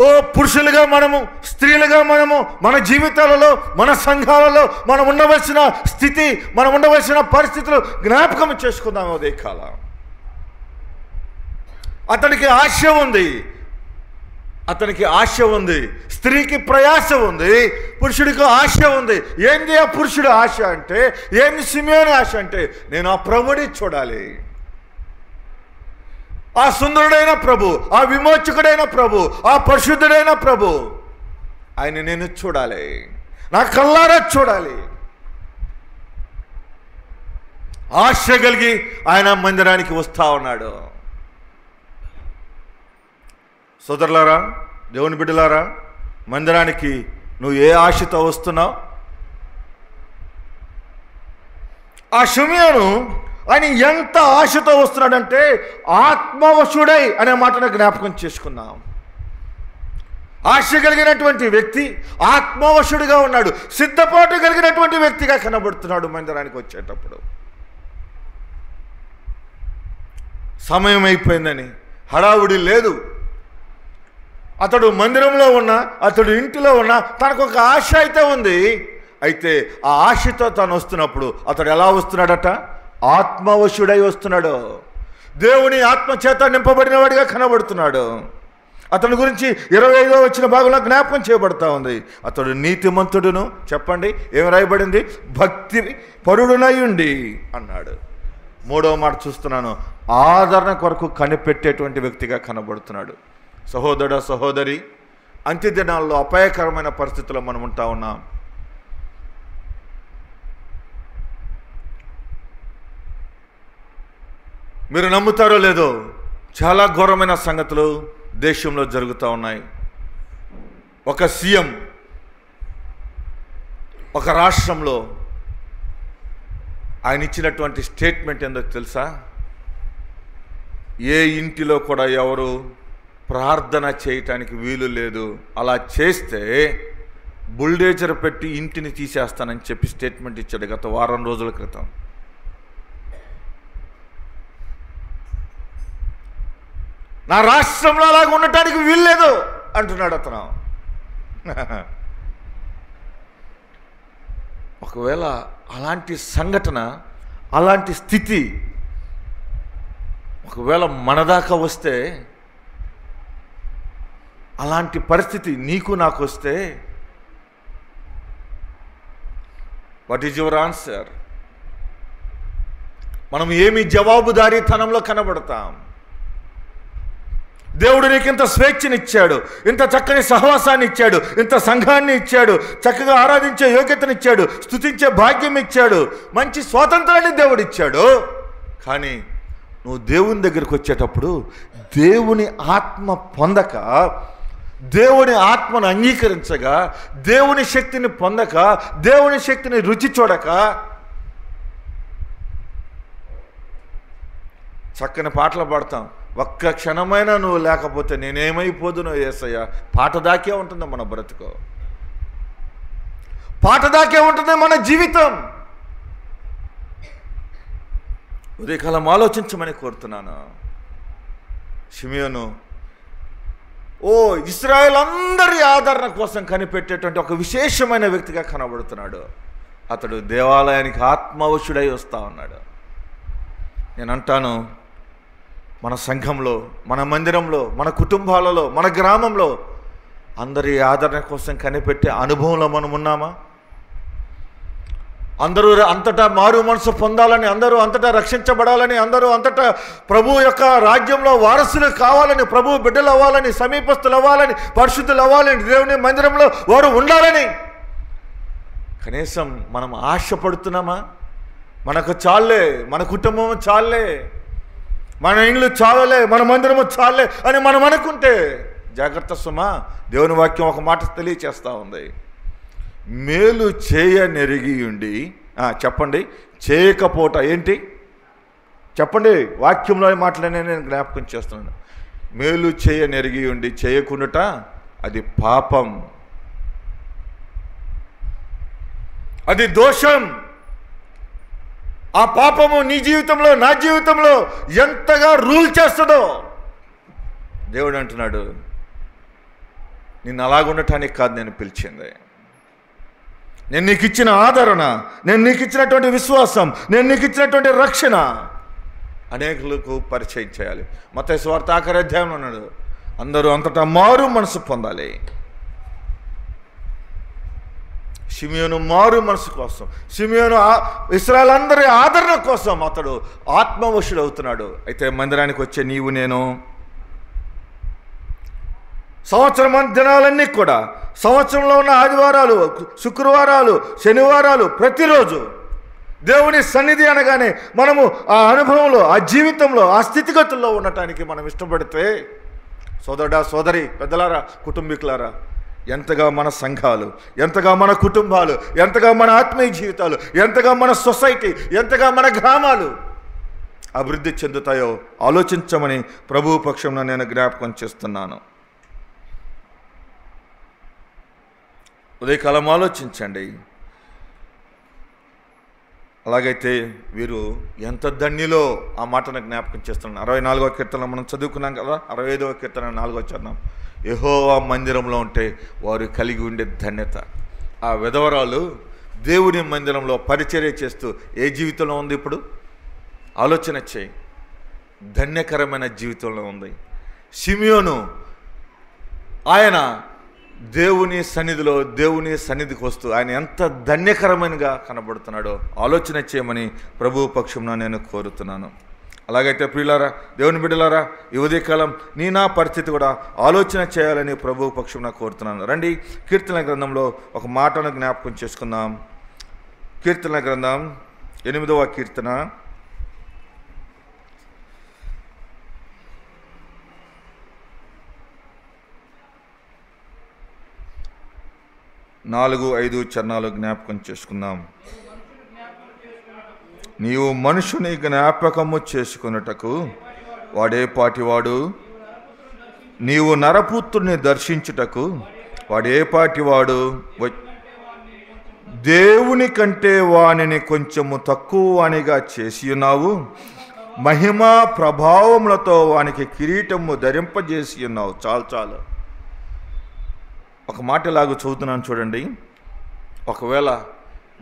ఓ పురుషులుగా మనము, స్త్రీలుగా మనము, మన జీవితాలలో, మన సంఘాలలో మనం ఉండవలసిన స్థితి, మనం ఉండవలసిన పరిస్థితులు జ్ఞాపకం చేసుకుందాం. అదే కాలం అతనికి ఆశ ఉంది, అతనికి ఆశ ఉంది. స్త్రీకి ప్రయాస ఉంది, పురుషుడికి ఆశ ఉంది. ఏంది ఆ పురుషుడి ఆశ అంటే, ఏంది సిమియోని ఆశ అంటే, నేను ఆ ప్రభుని చూడాలి, ఆ సుందరుడైన ప్రభు, ఆ విమోచకుడైన ప్రభు, ఆ పరిశుద్ధుడైన ప్రభు, ఆయన నేను చూడాలి, నా కళ్ళారా చూడాలి. ఆశ కలిగి ఆయన మందిరానికి వస్తా ఉన్నాడు. సోదరులారా, దేవుని బిడ్డలారా, మందిరానికి నువ్వు ఏ ఆశతో వస్తున్నావు? ఆ సిమియోను ఆయన ఎంత ఆశతో వస్తున్నాడంటే, ఆత్మవశుడై అనే మాటను జ్ఞాపకం చేసుకున్నాం. ఆశ కలిగినటువంటి వ్యక్తి ఆత్మవశుడిగా ఉన్నాడు, సిద్ధపాటు కలిగినటువంటి వ్యక్తిగా కనబడుతున్నాడు మందిరానికి వచ్చేటప్పుడు. సమయం అయిపోయిందని హడావుడి లేదు. అతడు మందిరంలో ఉన్నా, అతడు ఇంటిలో ఉన్నా, తనకు ఒక ఆశ అయితే ఉంది. అయితే ఆ ఆశతో తాను వస్తున్నప్పుడు అతడు ఎలా వస్తున్నాడట? ఆత్మవశుడై వస్తున్నాడు. దేవుని ఆత్మ చేత నింపబడిన వాడిగా కనబడుతున్నాడు. అతని గురించి 25వ వచ్చిన భాగంలో జ్ఞాపకం చేయబడతా ఉంది. అతడు నీతిమంతుడును, చెప్పండి, ఏమి రాయబడింది? భక్తి పరుడునై ఉండి అన్నాడు. 3వ మాట చూస్తున్నాను, ఆదరణ కొరకు కనిపెట్టేటువంటి వ్యక్తిగా కనబడుతున్నాడు. సహోదరుడ, సహోదరి, అంత్యదినాల్లో అపాయకరమైన పరిస్థితుల్లో మనం ఉంటా ఉన్నాం. మీరు నమ్ముతారో లేదో, చాలా ఘోరమైన సంగతులు దేశంలో జరుగుతూ ఉన్నాయి. ఒక సీఎం ఒక రాష్ట్రంలో ఆయన ఇచ్చినటువంటి స్టేట్మెంట్ ఏందో తెలుసా? ఏ ఇంటిలో కూడా ఎవరు ప్రార్థన చేయటానికి వీలు లేదు, అలా చేస్తే బుల్డేజర్ పెట్టి ఇంటిని తీసేస్తానని చెప్పి స్టేట్మెంట్ ఇచ్చాడు గత వారం రోజుల క్రితం. నా రాష్ట్రంలో అలాగ ఉండటానికి వీల్లేదు అంటున్నాడు అతను. ఒకవేళ అలాంటి సంఘటన, అలాంటి స్థితి ఒకవేళ మన దాకా వస్తే, అలాంటి పరిస్థితి నీకు నాకు వస్తే, వాట్ ఈజ్ యువర్ ఆన్సర్? మనం ఏమి జవాబుదారీతనంలో కనబడతాం? దేవుడు నీకు ఇంత స్వేచ్ఛనిచ్చాడు, ఇంత చక్కని సహవాసాన్ని ఇచ్చాడు, ఇంత సంఘాన్ని ఇచ్చాడు, చక్కగా ఆరాధించే యోగ్యతనిచ్చాడు, స్తుతించే భాగ్యం ఇచ్చాడు, మంచి స్వాతంత్రాన్ని దేవుడు ఇచ్చాడు. కానీ నువ్వు దేవుని దగ్గరికి వచ్చేటప్పుడు దేవుని ఆత్మ పొందక, దేవుని ఆత్మను అంగీకరించగా, దేవుని శక్తిని పొందక, దేవుని శక్తిని రుచి చూడక, చక్కని పాటలు పాడతాం, ఒక్క క్షణమైనా నువ్వు లేకపోతే నేనేమైపోదునో యేసయ్య. పాట దాకే ఉంటుంది మన బ్రతుకు, పాట దాకే ఉంటుంది మన జీవితం. ఉదయకాలం ఆలోచించమని కోరుతున్నాను. షిమియోను ఇశ్రాయేల్ అందరి ఆదరణ కోసం కనిపెట్టేటువంటి ఒక విశేషమైన వ్యక్తిగా కనబడుతున్నాడు. అతడు దేవాలయానికి ఆత్మవశుడై వస్తూ ఉన్నాడు. నేను అంటాను, మన సంఘంలో, మన మందిరంలో, మన కుటుంబాలలో, మన గ్రామంలో అందరి ఆదరణ కోసం కనిపెట్టే అనుభవంలో మనం ఉన్నామా? అందరూ అంతటా మారు మనసు పొందాలని, అందరూ అంతటా రక్షించబడాలని, అందరూ అంతటా ప్రభు యొక్క రాజ్యంలో వారసులు కావాలని, ప్రభు బిడ్డలు అవ్వాలని, సమీపస్తులు అవ్వాలని, పరిశుద్ధులు అవ్వాలని, దేవుని మందిరంలో వారు ఉండాలని కనీసం మనం ఆశపడుతున్నామా? మనకు చాలే, మన కుటుంబం చాలే, మన ఇళ్ళు చాలలే, మన మందిరము చాలే అని మనం అనుకుంటే జాగ్రత్త సుమా. దేవుని వాక్యం ఒక మాట తెలియచేస్తూ ఉంది. మేలు చేయనెరిగి ఉండి, చెప్పండి, చేయకపోట ఏంటి చెప్పండి? వాక్యంలో మాటలనే నేను జ్ఞాపకం చేస్తున్నాను. మేలు చేయనెరిగి ఉండి చేయకుండాట అది పాపం, అది దోషం. ఆ పాపము నీ జీవితంలో, నా జీవితంలో ఎంతగా రూల్ చేస్తుందో దేవుడు అంటున్నాడు, నిన్ను అలాగుండటానికి కాదు నేను పిలిచింది. నేను నీకు ఇచ్చిన ఆదరణ, నేను నీకు ఇచ్చినటువంటి విశ్వాసం, నేను నీకు ఇచ్చినటువంటి రక్షణ అనేకులకు పరిచయం చేయాలి. మత్తయి సువార్త ఆఖరి అధ్యాయంలో ఉన్నాడు, అందరూ అంతటా మారు మనసు పొందాలి. షిమియోను మారు మనసు కోసం, షిమియోను ఇశ్రాయేలు అందరి ఆదరణ కోసం అతడు ఆత్మవశుడు అవుతున్నాడు. అయితే మందిరానికి వచ్చే నీవు నేను సంవత్సరం దినాలన్నీ కూడా, సంవత్సరంలో ఉన్న ఆదివారాలు, శుక్రవారాలు, శనివారాలు, ప్రతిరోజు దేవుని సన్నిధి అనగానే మనము ఆ అనుభవంలో, ఆ జీవితంలో, ఆ స్థితిగతుల్లో ఉండటానికి మనం ఇష్టపడితే, సోదరుడా, సోదరి, పెద్దలారా, కుటుంబీకులారా, ఎంతగా మన సంఘాలు, ఎంతగా మన కుటుంబాలు, ఎంతగా మన ఆత్మీయ జీవితాలు, ఎంతగా మన సొసైటీ, ఎంతగా మన గ్రామాలు అభివృద్ధి చెందుతాయో ఆలోచించమని ప్రభువు పక్షంలో నేను జ్ఞాపకం చేస్తున్నాను. ఉదయకాలం ఆలోచించండి. అలాగైతే వీరు ఎంత ధన్యులో ఆ మాటను జ్ఞాపకం చేస్తున్నాను. 64వ కీర్తన మనం చదువుకున్నాం కదా, 65వ కీర్తన 4వ చరణం, యెహోవా మందిరంలో ఉంటే వారు కలిగి ఉండే ధన్యత. ఆ విధవరాలు దేవుని మందిరంలో పరిచర్య చేస్తూ ఏ జీవితంలో ఉంది? ఇప్పుడు ఆలోచన చేయి. ధన్యకరమైన జీవితంలో ఉంది. షిమియోను ఆయన దేవుని సన్నిధిలో, దేవుని సన్నిధికి వస్తూ ఆయన ఎంత ధన్యకరమైనగా కనబడుతున్నాడో ఆలోచన చేయమని ప్రభు పక్షంలో నేను కోరుతున్నాను. అలాగైతే ప్రియులారా, దేవుని బిడ్డలారా, ఈ ఉదయకాలం నా పరిస్థితి కూడా ఆలోచన చేయాలని ప్రభు పక్షంలో కోరుతున్నాను. రండి, కీర్తన గ్రంథంలో ఒక మాటను జ్ఞాపకం చేసుకుందాం. కీర్తన గ్రంథం 8వ కీర్తన 4-5 చరణాలు జ్ఞాపకం చేసుకుందాం. నీవు మనుషుని జ్ఞాపకము చేసుకున్నటకు వాడే పాటివాడు, నీవు నరపుత్రుని దర్శించుటకు వాడే పాటివాడు, దేవుని కంటే వానిని కొంచెము తక్కువ వానిగా చేసి ఉన్నావు, మహిమా ప్రభావములతో వానికి కిరీటము ధరింపజేసి ఉన్నావు. చాలు చాలు. ఒక మాట ఇలాగ చదువుతున్నాను చూడండి. ఒకవేళ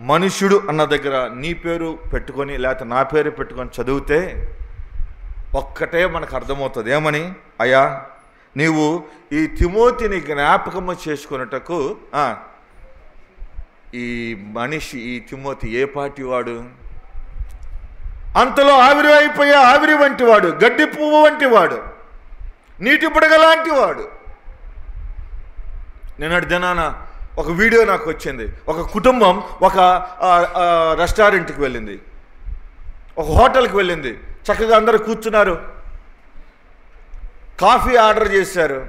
మనుష్యుడు అన్న దగ్గర నీ పేరు పెట్టుకొని లేకపోతే నా పేరు పెట్టుకొని చదివితే ఒక్కటే మనకు అర్థమవుతుంది. ఏమని? అయ్యా, నీవు ఈ తిమోతిని జ్ఞాపకము చేసుకున్నటకు ఈ మనిషి, ఈ తిమోతి ఏ పాటి వాడు? అంతలో ఆవిరి అయిపోయే ఆవిరి వంటి వాడు, గడ్డి పువ్వు వంటి వాడు, నీటి బుడగ లాంటి వాడు. నిన్నటి దినాన ఒక వీడియో నాకు వచ్చింది. ఒక కుటుంబం ఒక రెస్టారెంట్కి వెళ్ళింది, ఒక హోటల్కి వెళ్ళింది. చక్కగా అందరూ కూర్చున్నారు, కాఫీ ఆర్డర్ చేశారు.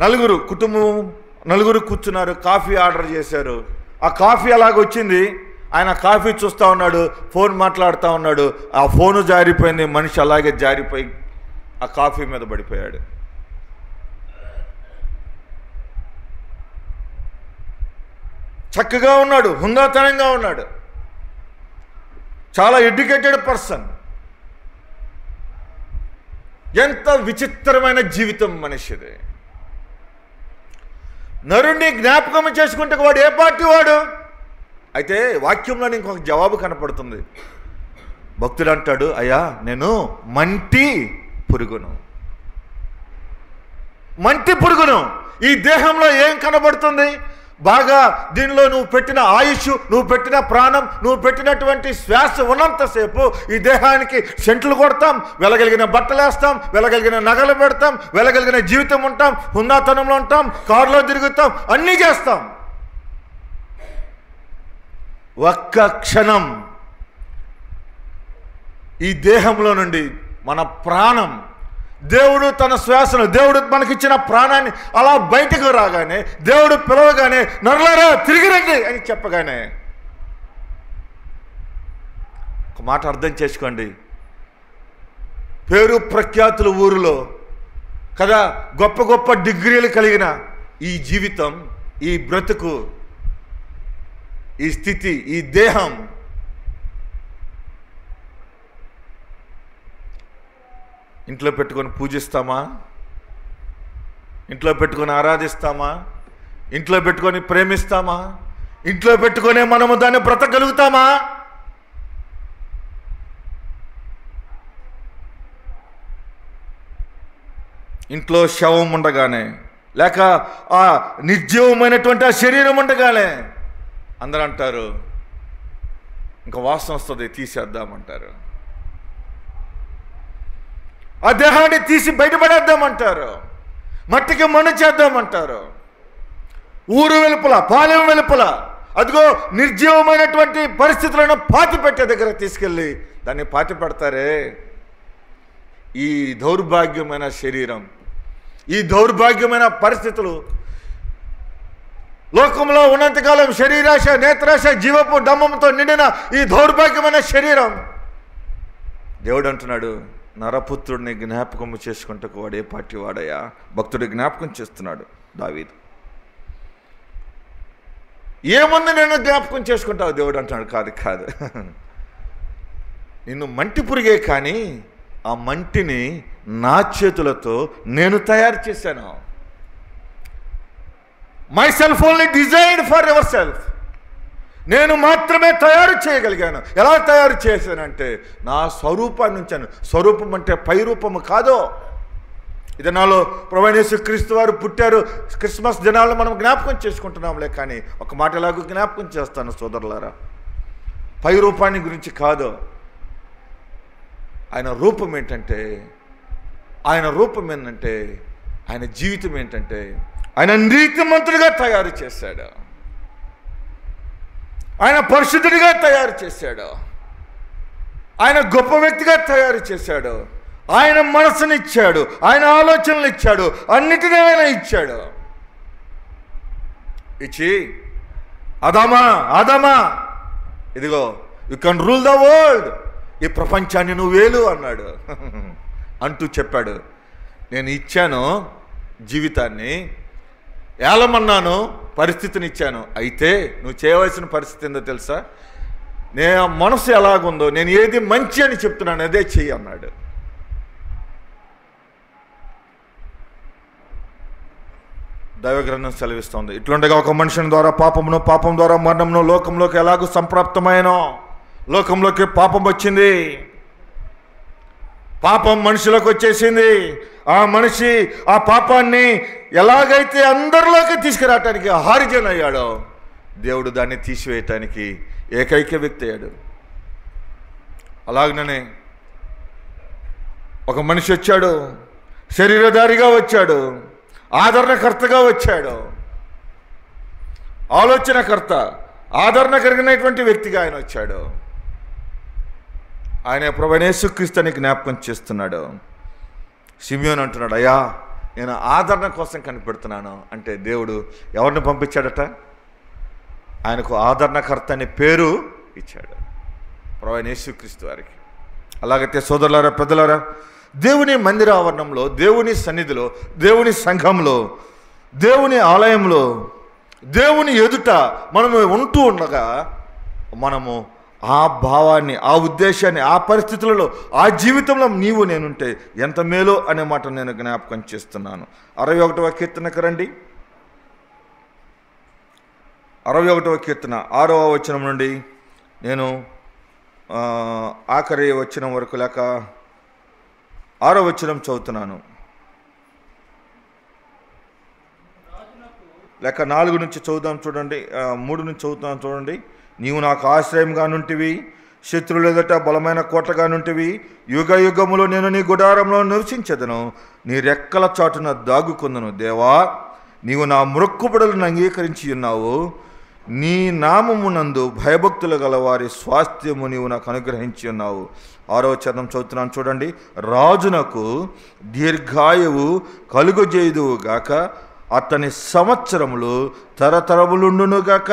నలుగురు కూర్చున్నారు, కాఫీ ఆర్డర్ చేశారు. ఆ కాఫీ అలాగొచ్చింది. ఆయన కాఫీ చూస్తూ ఉన్నాడు, ఫోన్ మాట్లాడుతూ ఉన్నాడు. ఆ ఫోను జారిపోయింది, మనిషి అలాగే జారిపోయి ఆ కాఫీ మీద పడిపోయాడు. చక్కగా ఉన్నాడు, హుందాతనంగా ఉన్నాడు, చాలా ఎడ్యుకేటెడ్ పర్సన్. ఎంత విచిత్రమైన జీవితం మనిషిది. నరుణ్ణి జ్ఞాపకం చేసుకుంటే వాడు ఏ పార్టీ వాడు? అయితే వాక్యంలో ఇంకొక జవాబు కనపడుతుంది. భక్తుడు అంటాడు, అయ్యా నేను మంటి పురుగును. మంటి పురుగును. ఈ దేహంలో ఏం కనబడుతుంది? బాగా దీనిలో నువ్వు పెట్టిన ఆయుష్, నువ్వు పెట్టిన ప్రాణం, నువ్వు పెట్టినటువంటి శ్వాస ఉన్నంతసేపు ఈ దేహానికి సెంట్లు కొడతాం, వెళ్ళగలిగిన బట్టలు వేస్తాం, వెళ్ళగలిగిన నగలు పెడతాం, వెళ్ళగలిగిన జీవితం ఉంటాం, హుందాతనంలో ఉంటాం, కారులో తిరుగుతాం, అన్నీ చేస్తాం. ఒక్క క్షణం ఈ దేహంలో నుండి మన ప్రాణం, దేవుడు తన శ్వాసను, దేవుడు మనకిచ్చిన ప్రాణాన్ని అలా బయటకు రాగానే, దేవుడు పిలవగానే నరులారా తిరిగి రండి అని చెప్పగానే, ఒక మాట అర్థం చేసుకోండి. పేరు ప్రఖ్యాతుల ఊరిలో కదా గొప్ప గొప్ప డిగ్రీలు కలిగిన ఈ జీవితం, ఈ బ్రతుకు, ఈ స్థితి, ఈ దేహం ఇంట్లో పెట్టుకొని పూజిస్తామా? ఇంట్లో పెట్టుకొని ఆరాధిస్తామా? ఇంట్లో పెట్టుకొని ప్రేమిస్తామా? ఇంట్లో పెట్టుకొనే మనము దాన్ని బ్రతకగలుగుతామా? ఇంట్లో శవం ఉండగానే, లేక ఆ నిర్జీవమైనటువంటి ఆ శరీరం ఉండగానే అందరూ అంటారు, ఇంకా వాసన వస్తుంది, తీసేద్దామంటారు. ఆ దేహాన్ని తీసి బయటపడేద్దామంటారు, మట్టికి మన్ను చేద్దామంటారు. ఊరు వెలుపల, పాలెం వెలుపల, అదిగో నిర్జీవమైనటువంటి పరిస్థితులను పాతి పెట్టే దగ్గర తీసుకెళ్ళి దాన్ని పాతి పెడతారే. ఈ దౌర్భాగ్యమైన శరీరం, ఈ దౌర్భాగ్యమైన పరిస్థితులు లోకంలో ఉన్నంతకాలం శరీరాశ, నేత్రాశ, జీవపు డమ్మంతో నిండిన ఈ దౌర్భాగ్యమైన శరీరం, దేవుడు అంటున్నాడు, నరపుత్రుడిని జ్ఞాపకం చేసుకుంటూ వాడు ఏ పార్టీ వాడయ్యా? భక్తుడు జ్ఞాపకం చేస్తున్నాడు దావీదు. ఏముంది నేను జ్ఞాపకం చేసుకుంటావు? దేవుడు అంటున్నాడు, కాదు కాదు, నిన్ను మంటి పురిగే, కానీ ఆ మంటిని నా చేతులతో నేను తయారు చేశాను. My self only designed for your self. నేను మాత్రమే తయారు చేయగలిగాను. ఎలా తయారు చేశానంటే నా స్వరూపాన్ని ఉంచాను. స్వరూపం అంటే పై రూపము కాదు. ఇది నాలో ప్రభువైన యేసుక్రీస్తు వారు పుట్టారు. క్రిస్మస్ దినాలను మనం జ్ఞాపకం చేసుకుంటున్నాంలే, కానీ ఒక మాట ఎలాగో జ్ఞాపకం చేస్తాను సోదరులారా, పై రూపాన్ని గురించి కాదు. ఆయన రూపం ఏంటంటే, ఆయన రూపం ఏంటంటే, ఆయన జీవితం ఏంటంటే, ఆయన నీతిమంతుడిగా తయారు చేశాడు, ఆయన పరిశుద్ధుడిగా తయారు చేశాడు, ఆయన గొప్ప వ్యక్తిగా తయారు చేశాడు, ఆయన మనసుని ఇచ్చాడు, ఆయన ఆలోచనలు ఇచ్చాడు, అన్నిటినీ ఆయన ఇచ్చాడు. ఇచ్చి ఆదామా ఆదామా ఇదిగో you can rule the world, ఈ ప్రపంచాన్ని నువ్వు వేలు అన్నాడు. అంటూ చెప్పాడు, నేను ఇచ్చాను జీవితాన్ని, ఏలమన్నాను, పరిస్థితిని ఇచ్చాను. అయితే నువ్వు చేయవలసిన పరిస్థితి ఏందో తెలుసా? నేను మనసు ఎలాగుందో, నేను ఏది మంచి అని చెప్తున్నాను అదే చెయ్యి అన్నాడు. దైవగ్రంథం సెలవిస్తోంది, ఇట్లుండగా ఒక మనుషుని ద్వారా పాపమును, పాపం ద్వారా మరణమును లోకంలోకి ఎలాగూ సంప్రాప్తమైనో, లోకంలోకి పాపం వచ్చింది, పాపం మనిషిలోకి వచ్చేసింది. ఆ మనిషి ఆ పాపాన్ని ఎలాగైతే అందరిలోకి తీసుకురావటానికి హారిజన్ అయ్యాడో, దేవుడు దాన్ని తీసివేయటానికి ఏకైక వ్యక్తి అయ్యాడు. అలాగనే ఒక మనిషి వచ్చాడు, శరీరధారిగా వచ్చాడు, ఆదరణకర్తగా వచ్చాడు, ఆలోచనకర్త, ఆదరణ కలిగినటువంటి వ్యక్తిగా ఆయన వచ్చాడు. ఆయన ప్రభువైన యేసుక్రీస్తుని జ్ఞాపకం చేస్తున్నాడు. సిమియోను అంటున్నాడు, అయ్యా నేను ఆదరణ కోసం కనిపెడుతున్నాను అంటే దేవుడు ఎవరిని పంపించాడట? ఆయనకు ఆదరణకర్త అనే పేరు ఇచ్చాడు, ప్రభువైన యేసుక్రీస్తు వారికి. అలాగైతే సోదరులారా, పెద్దలారా, దేవుని మందిర ఆవరణంలో, దేవుని సన్నిధిలో, దేవుని సంఘంలో, దేవుని ఆలయంలో, దేవుని ఎదుట మనము ఉంటూ ఉండగా మనము ఆ భావాన్ని, ఆ ఉద్దేశాన్ని, ఆ పరిస్థితులలో, ఆ జీవితంలో నీవు నేనుంటే ఎంత మేలో అనే మాట నేను జ్ఞాపకం చేస్తున్నాను. 61వ కీర్తనకు రండి. 61వ కీర్తన 6వ వచనం నుండి నేను ఆఖరి వచనం వరకు లేక 6వ వచనం చదువుతున్నాను, లేక 4 నుంచి చదువుదాం చూడండి, 3 నుంచి చదువుతాను చూడండి. నీవు నాకు ఆశ్రయంగా నుంటివి, శత్రువుల ఎదుట బలమైన కోటగా నుంటివి. యుగ యుగములో నేను నీ గుడారంలో నివసించెదను, నీ రెక్కల చాటున దాగుకొందును. దేవా, నీవు నా మొక్కుబడులను అంగీకరించి ఉన్నావు. నీ నామమునందు భయభక్తులు గల వారి స్వాస్థ్యము నీవు నాకు అనుగ్రహించి ఉన్నావు. 6వ వచనం చదువుతున్నాను చూడండి. రాజునకు దీర్ఘాయువు కలుగజేయుదువు గాక, అతని సంవత్సరములు తరతరములుండునుగాక.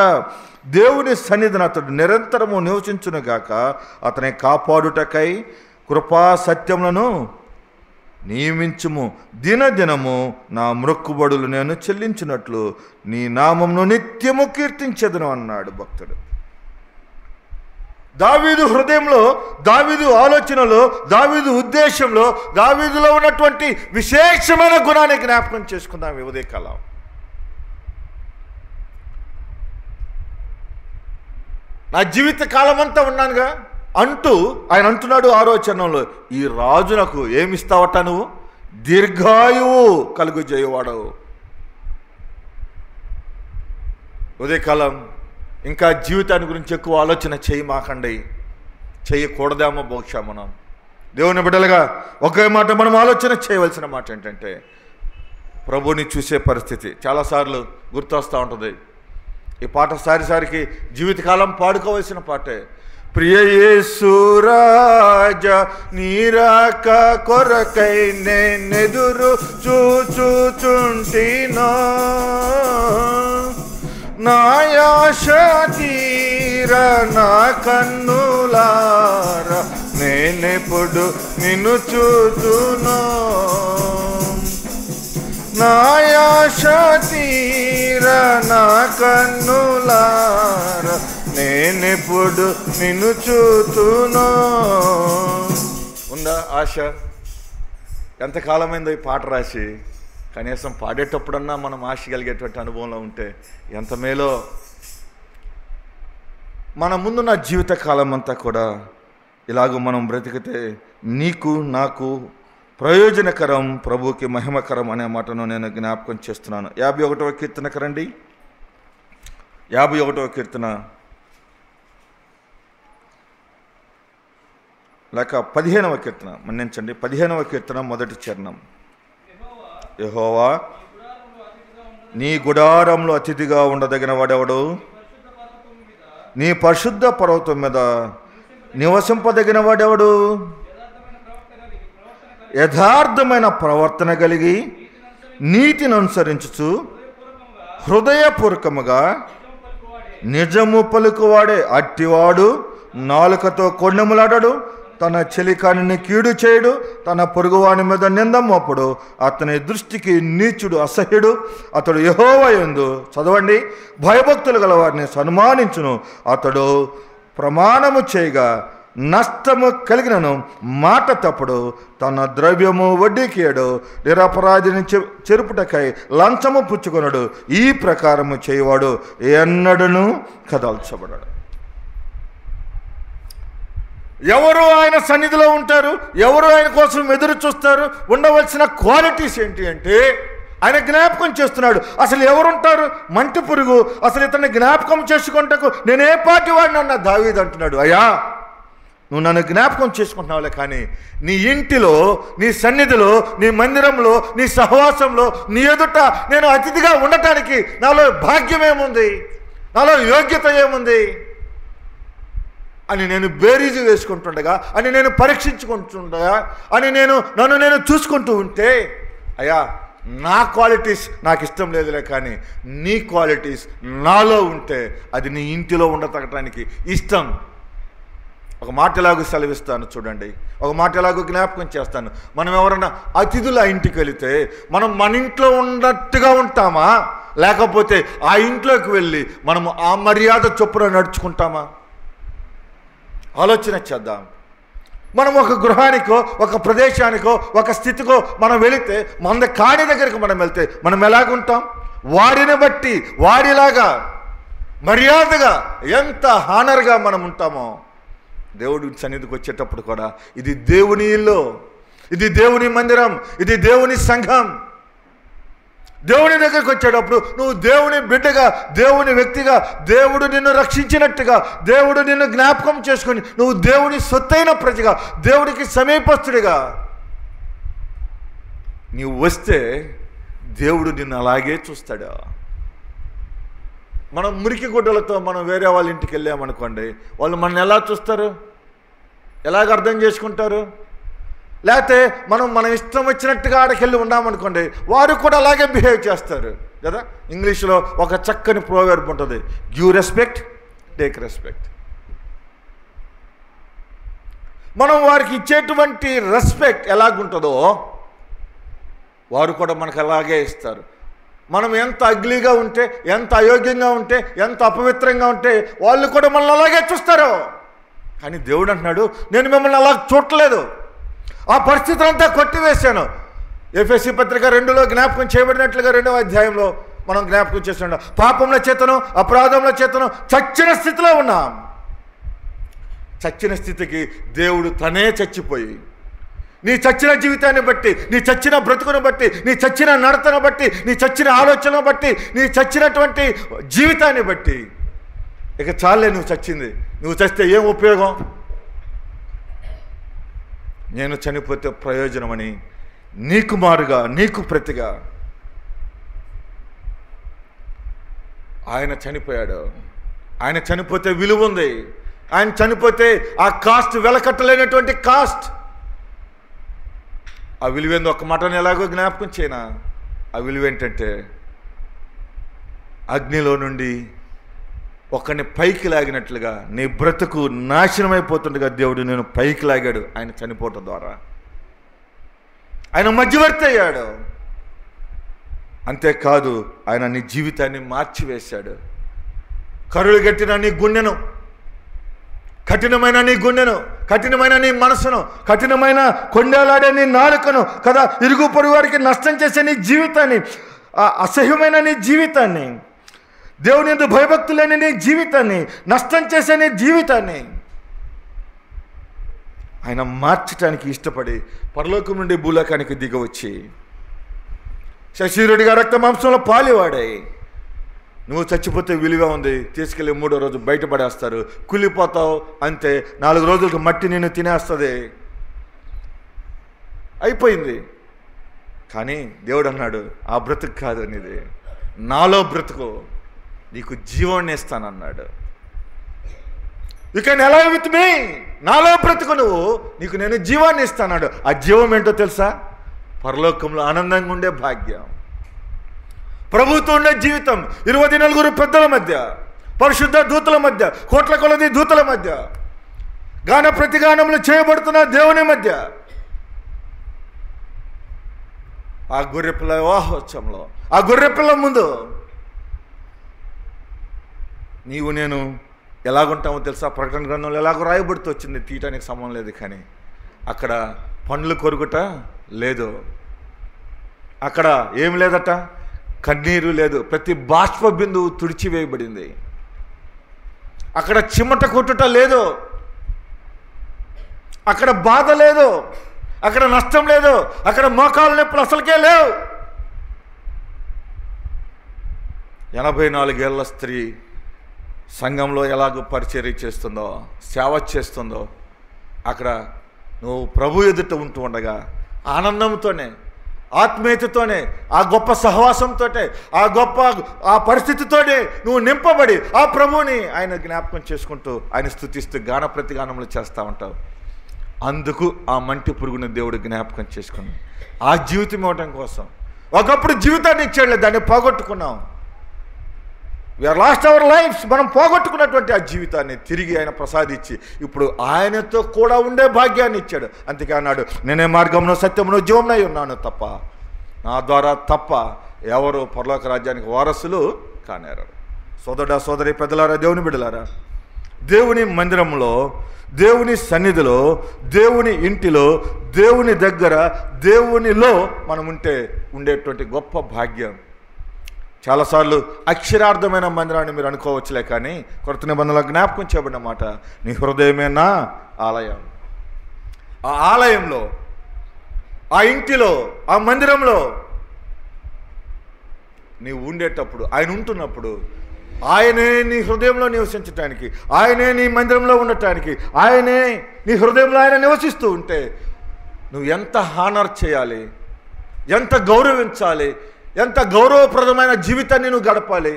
దేవుని సన్నిధిని అతడు నిరంతరము నివసించునుగాక. అతని కాపాడుటకై కృపా సత్యములను నియమించుము. దినదినము నా మొక్కుబడులు నేను చెల్లించినట్లు నీ నామమును నిత్యము కీర్తించెదను అన్నాడు భక్తుడు. దావీదు హృదయంలో, దావీదు ఆలోచనలో, దావీదు ఉద్దేశంలో, దావీదులో ఉన్నటువంటి విశేషమైన గుణాన్ని జ్ఞాపకం చేసుకుందాం ఈ ఉదయకాలం. నా జీవిత కాలం అంతా ఉన్నానుగా అంటూ ఆయన అంటున్నాడు 6వ వచనంలో, ఈ రాజునకు ఏమిస్తావట నువ్వు? దీర్ఘాయువు కలుగజేయవాడవు. ఉదయకాలం ఇంకా జీవితాన్ని గురించి ఎక్కువ ఆలోచన చేయమాకండి, చేయకూడదేమో బహుశా. మనం దేవుని బిడ్డలుగా ఒకే మాట మనం ఆలోచన చేయవలసిన మాట ఏంటంటే, ప్రభుని చూసే పరిస్థితి చాలాసార్లు గుర్తొస్తూ ఉంటుంది. ఈ పాట సారిసారికి జీవితకాలం పాడుకోవలసిన పాటే. ప్రియ యేసు రాజా, నీరాక కొరకై నేనెదురు చూచుచుంటినో, నాయాశ తీర నా కన్నులార నేనెప్పుడు నిన్ను చూచునో, నాయాశ తీర నా కన్నులార నేనెప్పుడు నిన్ను చూతునో. ఉందా ఆశ? ఎంతకాలమైందో ఈ పాట రాసి, కనీసం పాడేటప్పుడన్నా మనం ఆశ కలిగేటువంటి అనుభవంలో ఉంటే ఎంత మేలో. మన ముందున్న జీవిత కాలం అంతా కూడా ఇలాగ మనం బ్రతికితే నీకు నాకు ప్రయోజనకరం, ప్రభువుకి మహిమకరం అనే మాటను నేను జ్ఞాపకం చేస్తున్నాను. 51వ కీర్తనకు రండి. 51వ కీర్తన లేక 15వ కీర్తన, మన్నించండి, 15వ కీర్తన మొదటి చరణం. యెహోవా, నీ గుడారంలో అతిథిగా ఉండదగిన వాడెవడు? నీ పరిశుద్ధ పర్వతం మీద నివసింపదగిన వాడెవడు? యథార్థమైన ప్రవర్తన కలిగి నీతిని అనుసరించుచు హృదయపూర్వకముగా నిజము పలుకువాడే. అట్టివాడు నాలుకతో కొండెములాడడు, తన చెలికానిని కీడు చేయడు, తన పొరుగువాని మీద నింద మోపడు. అతని దృష్టికి నీచుడు అసహ్యుడు. అతడు యెహోవా యందు, చదవండి, భయభక్తులు గల వారిని సన్మానించును. అతడు ప్రమాణము చేయగా నష్టము కలిగినను మాట తప్పుడు. తన ద్రవ్యము వడ్డీకియడు, నిరపరాధిని చెరుపుటకై లంచము పుచ్చుకొనడు. ఈ ప్రకారము చేయవాడు ఎన్నడను కదల్చబడడు. ఎవరు ఆయన సన్నిధిలో ఉంటారు? ఎవరు ఆయన కోసం ఎదురు చూస్తారు? ఉండవలసిన క్వాలిటీస్ ఏంటి అంటే ఆయన జ్ఞాపకం చేస్తున్నాడు. అసలు ఎవరుంటారు? మంటి పురుగు. అసలు ఇతన్ని జ్ఞాపకం చేసుకుంటకు నేనే పాటి వాడిని అన్న దావీదు అంటున్నాడు, అయ్యా నువ్వు నన్ను జ్ఞాపకం చేసుకుంటున్నావులే, కానీ నీ ఇంటిలో, నీ సన్నిధిలో, నీ మందిరంలో, నీ సహవాసంలో, నీ ఎదుట నేను అతిథిగా ఉండటానికి నాలో భాగ్యం ఏముంది, నాలో యోగ్యత ఏముంది అని నేను బేరీజు వేసుకుంటుండగా, అని నేను పరీక్షించుకుంటుండగా, అని నన్ను నేను చూసుకుంటూ ఉంటే, అయ్యా నా క్వాలిటీస్ నాకు ఇష్టం లేదులే, కానీ నీ క్వాలిటీస్ నాలో ఉంటే అది నీ ఇంటిలో ఉండటానికి ఇష్టం. ఒక మాట ఎలాగో సెలవిస్తాను చూడండి, ఒక మాట ఎలాగో జ్ఞాపకం చేస్తాను. మనం ఎవరన్నా అతిథుల ఇంటికి వెళితే మనం మన ఇంట్లో ఉన్నట్టుగా ఉంటామా, లేకపోతే ఆ ఇంట్లోకి వెళ్ళి మనము ఆ మర్యాద చొప్పున నడుచుకుంటామా? ఆలోచన చేద్దాం. మనం ఒక గృహానికో, ఒక ప్రదేశానికో, ఒక స్థితికో మనం వెళితే, మన కాడి దగ్గరికి మనం వెళ్తే మనం ఎలాగుంటాం? వాడిని బట్టి వాడిలాగా మర్యాదగా ఎంత హానర్గా మనం ఉంటామో, దేవుడి సన్నిధికి వచ్చేటప్పుడు కూడా ఇది దేవుని ఇల్లు, ఇది దేవుని మందిరం, ఇది దేవుని సంఘం. దేవుని దగ్గరికి వచ్చేటప్పుడు నువ్వు దేవుని బిడ్డగా, దేవుని వ్యక్తిగా, దేవుడు నిన్ను రక్షించినట్టుగా, దేవుడు నిన్ను జ్ఞాపకం చేసుకుని నువ్వు దేవుని సొత్తైన ప్రజగా, దేవుడికి సమీపస్తుడిగా నీవు వస్తే దేవుడు నిన్ను అలాగే చూస్తాడు. మనం మురికి గుడ్డలతో మనం వేరే వాళ్ళ ఇంటికి వెళ్ళామనుకోండి, వాళ్ళు మనల్ని ఎలా చూస్తారు? ఎలాగ అర్థం చేసుకుంటారు? లేకపోతే మనం ఇష్టం వచ్చినట్టుగా ఆడకెళ్ళి ఉన్నామనుకోండి, వారు కూడా అలాగే బిహేవ్ చేస్తారు కదా. ఇంగ్లీష్లో ఒక చక్కని ప్రోవర్బ్ ఉంటుంది, గివ్ రెస్పెక్ట్, టేక్ రెస్పెక్ట్. మనం వారికి ఇచ్చేటువంటి రెస్పెక్ట్ ఎలాగుంటుందో వారు కూడా మనకు అలాగే ఇస్తారు. మనం ఎంత అగ్లీగా ఉంటే, ఎంత అయోగ్యంగా ఉంటే, ఎంత అపవిత్రంగా ఉంటే వాళ్ళు కూడా మనల్ని అలాగే చూస్తారు. కానీ దేవుడు అంటున్నాడు, నేను మిమ్మల్ని అలా చూడలేదు, ఆ పరిస్థితులంతా కొట్టివేశాను. ఎఫెసీ పత్రిక 2లో జ్ఞాపకం చేయబడినట్లుగా 2వ అధ్యాయంలో మనం జ్ఞాపకం చేస్తున్నాం. పాపంలో చేతను, అపరాధంలో చేతను చచ్చిన స్థితిలో ఉన్నాం. చచ్చిన స్థితికి దేవుడు తనే చచ్చిపోయి, నీ చచ్చిన జీవితాన్ని బట్టి, నీ చచ్చిన బ్రతుకును బట్టి, నీ చచ్చిన నడతను బట్టి, నీ చచ్చిన ఆలోచనను బట్టి, నీ చచ్చినటువంటి జీవితాన్ని బట్టి, ఇక చాలే నువ్వు చచ్చింది, నువ్వు చస్తే ఏం ఉపయోగం? నేను చనిపోతే ప్రయోజనమని నీకు మారుగా, నీకు ప్రతిగా ఆయన చనిపోయాడు. ఆయన చనిపోతే విలువ ఉంది. ఆయన చనిపోతే ఆ కాస్ట్ వెలకట్టలేనటువంటి కాస్ట్. ఆ విలువేందో ఒక మాటను ఎలాగో జ్ఞాపకం చేయనా? ఆ విలువ ఏంటంటే, అగ్నిలో నుండి ఒకరిని పైకి లాగినట్లుగా నీ బ్రతుకు నాశనమైపోతుండగా దేవుడు నేను పైకి లాగాడు ఆయన చనిపోవటం ద్వారా. ఆయన మధ్యవర్తి అయ్యాడు. అంతేకాదు, ఆయన నీ జీవితాన్ని మార్చివేశాడు. కరుಳು గట్టిన నీ గుండెను, కఠినమైన నీ గుండెను, కఠినమైన నీ మనసును, కఠినమైన కొండేలాడే నీ నాలుకను కదా, ఇరుగు పొరుగు వారికి నష్టం చేసే నీ జీవితాన్ని, అసహ్యమైన నీ జీవితాన్ని, దేవుని యందు భయభక్తులు లేని నీ జీవితాన్ని, నష్టం చేసే నీ జీవితాన్ని ఆయన మార్చడానికి ఇష్టపడి పరలోకం నుండి భూలోకానికి దిగవచ్చి శశీరుడిగా రక్త మాంసంలో పాలివాడాయి. నువ్వు చచ్చిపోతే విలువ ఉంది, తీసుకెళ్ళి 3వ రోజు బయటపడేస్తారు, కుళ్ళిపోతావు, అంతే. 4 రోజులకు మట్టి నిన్ను తినేస్తుంది, అయిపోయింది. కానీ దేవుడు అన్నాడు, ఆ బ్రతుకు కాదు నీది, నాలో బ్రతుకు, నీకు జీవాన్ని ఇస్తానన్నాడు. You can alive with me, నాలో బ్రతుకు నువ్వు, నీకు నేను జీవాన్ని ఇస్తాన్నాడు. ఆ జీవం ఏంటో తెలుసా? పరలోకంలో ఆనందంగా ఉండే భాగ్యం, ప్రభుత్వం ఉండే జీవితం, 24 పెద్దల మధ్య, పరిశుద్ధ దూతల మధ్య, కోట్ల కొలది దూతల మధ్య, గాన ప్రతిగానములు చేయబడుతున్న దేవుని మధ్య, ఆ గొర్రెపిల్ల వివాహోత్సవంలో, ఆ గొర్రెపిల్ల ముందు నీవు నేను ఎలాగుంటామో తెలుసా? ప్రకటన గ్రంథంలో ఎలాగో రాయబడుతూ వచ్చింది, తీయటానికి సమయం లేదు. కానీ అక్కడ పండ్లు కొరుకుట లేదు, అక్కడ ఏం లేదట, కన్నీరు లేదు, ప్రతి బాష్ప బిందువు తుడిచివేయబడింది. అక్కడ చిమ్మట కొట్టుట లేదు, అక్కడ బాధ లేదు, అక్కడ నష్టం లేదు, అక్కడ మోకాలు నొప్పులు అసలుకే లేవు. 84 ఏళ్ల స్త్రీ సంఘంలో ఎలాగో పరిచర్య చేస్తుందో, సేవ చేస్తుందో, అక్కడ నువ్వు ప్రభు ఎదుట ఉంటూ ఉండగా ఆనందంతోనే, ఆత్మీయతతోనే, ఆ గొప్ప సహవాసంతో, ఆ పరిస్థితితోనే నువ్వు నింపబడి ఆ ప్రభువుని ఆయన జ్ఞాపకం చేసుకుంటూ ఆయన స్తుతిస్తూ గాన ప్రతిగానములు చేస్తూ ఉంటావు. అందుకు ఆ మంటి పురుగుని దేవుడు జ్ఞాపకం చేసుకుని ఆ జీవితం ఇవ్వటం కోసం ఒకప్పుడు జీవితాన్ని ఇచ్చాడులే, దాన్ని పోగొట్టుకున్నాం. We are lost our lives. మనం పోగొట్టుకున్నటువంటి ఆ జీవితాన్ని తిరిగి ఆయన ప్రసాదించి ఇప్పుడు ఆయనతో కూడా ఉండే భాగ్యాన్ని ఇచ్చాడు. అందుకే అన్నాడు, నేనే మార్గమును సత్యమును జీవమునై ఉన్నాను తప్ప, నా ద్వారా తప్ప ఎవరు పరలోక రాజ్యానికి వారసులు కానేరు. సోదరుడా, సోదరి, పెద్దలారా, దేవుని బిడ్డలారా, దేవుని మందిరంలో, దేవుని సన్నిధిలో, దేవుని ఇంటిలో, దేవుని దగ్గర, దేవునిలో మనం ఉండేటువంటి గొప్ప భాగ్యం. చాలాసార్లు అక్షరార్థమైన మందిరాన్ని మీరు అనుకోవచ్చులే, కానీ కొత్త నిబంధనలో జ్ఞాపకం చేయబడిన మాట, నీ హృదయమే నా ఆలయం. ఆ ఆలయంలో, ఆ ఇంటిలో, ఆ మందిరంలో నీవు ఉండేటప్పుడు, ఆయన ఉంటున్నప్పుడు, ఆయనే నీ హృదయంలో నివసించటానికి, ఆయనే నీ మందిరంలో ఉండటానికి, ఆయనే నీ హృదయంలో ఆయన నివసిస్తూ ఉంటే నువ్వు ఎంత హానర్ చేయాలి, ఎంత గౌరవించాలి, ఎంత గౌరవప్రదమైన జీవితాన్ని నువ్వు గడపాలి.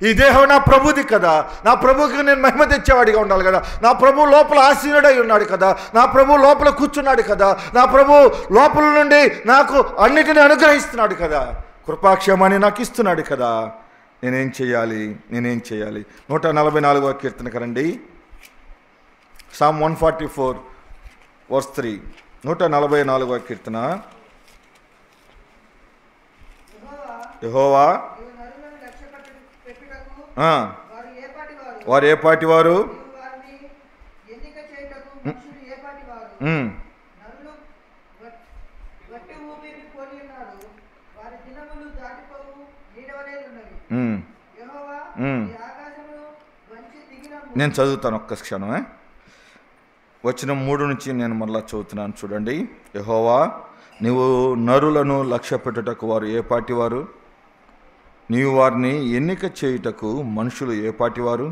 ఈ దేహం నా ప్రభుది కదా, నా ప్రభుకి నేను మహిమ తెచ్చేవాడిగా ఉండాలి కదా, నా ప్రభు లోపల ఆసీనుడై ఉన్నాడు కదా, నా ప్రభు లోపల కూర్చున్నాడు కదా, నా ప్రభు లోపల నుండి నాకు అన్నిటిని అనుగ్రహిస్తున్నాడు కదా, కృపాక్షేమాన్ని నాకు ఇస్తున్నాడు కదా. నేనేం చేయాలి? 144వ కీర్తనకు రండి. Psalm 144 verse 3. 144వ కీర్తన. యెహోవా వారు ఏ పాటి వారు? నేను చదువుతాను ఒక్క క్షణం. వచ్చిన 3 నుంచి నేను మళ్ళా చదువుతున్నాను, చూడండి. యెహోవా, నీవు నరులను లక్ష్య పెట్టుటకు వారు ఏ పాటి వారు? నీవు వారిని ఎన్నిక చేయుటకు మనుషులు ఏ పాటి వారు?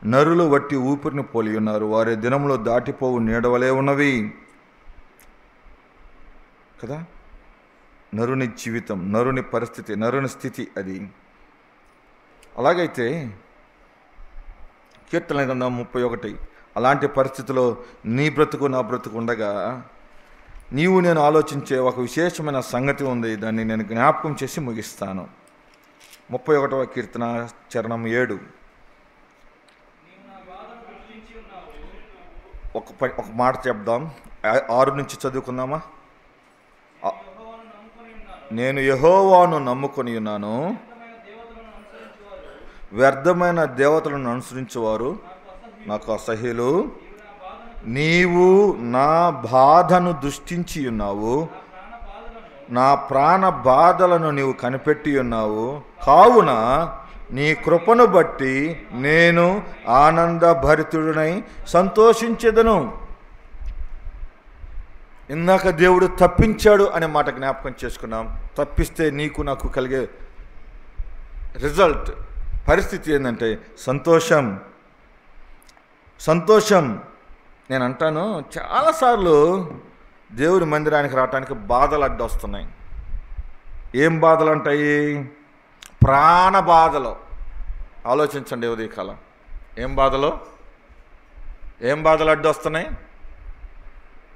నరులు వట్టి ఊపిరిని పోలి ఉన్నారు, వారి దినములు దాటిపోవు నీడవలే ఉన్నవి కదా. నరుని జీవితం, నరుని పరిస్థితి, నరుని స్థితి అది. అలాగైతే కీర్తన గ్రంథం 31, అలాంటి పరిస్థితిలో నీ బ్రతుకు నా బ్రతుకు ఉండగా నీవు నేను ఆలోచించే ఒక విశేషమైన సంగతి ఉంది. దాన్ని నేను జ్ఞాపకం చేసి ముగిస్తాను. 31వ కీర్తన చరణం 7. ఒక మాట చెప్దాం, 6 నుంచి చదువుకుందామా? నేను యెహోవాను నమ్ముకొని ఉన్నాను, వ్యర్థమైన దేవతలను అనుసరించేవారు నాకు అసహ్యులు. నీవు నా బాధను దృష్టించి ఉన్నావు, నా ప్రాణ బాధలను నీవు కనిపెట్టి ఉన్నావు. కావున నీ కృపను బట్టి నేను ఆనందభరితుడనై సంతోషించెదను. ఇందాక దేవుడు తప్పించాడు అనే మాట జ్ఞాపకం చేసుకున్నాం. తప్పిస్తే నీకు నాకు కలిగే రిజల్ట్, పరిస్థితి ఏంటంటే సంతోషం. నేను అంటాను, చాలాసార్లు దేవుని మందిరానికి రావడానికి బాధలు అడ్డొస్తున్నాయి. ఏం బాధలు అంటాయి? ప్రాణ బాధలు. ఆలోచించండి ఉదయకాలం, ఏం బాధలు అడ్డొస్తున్నాయి?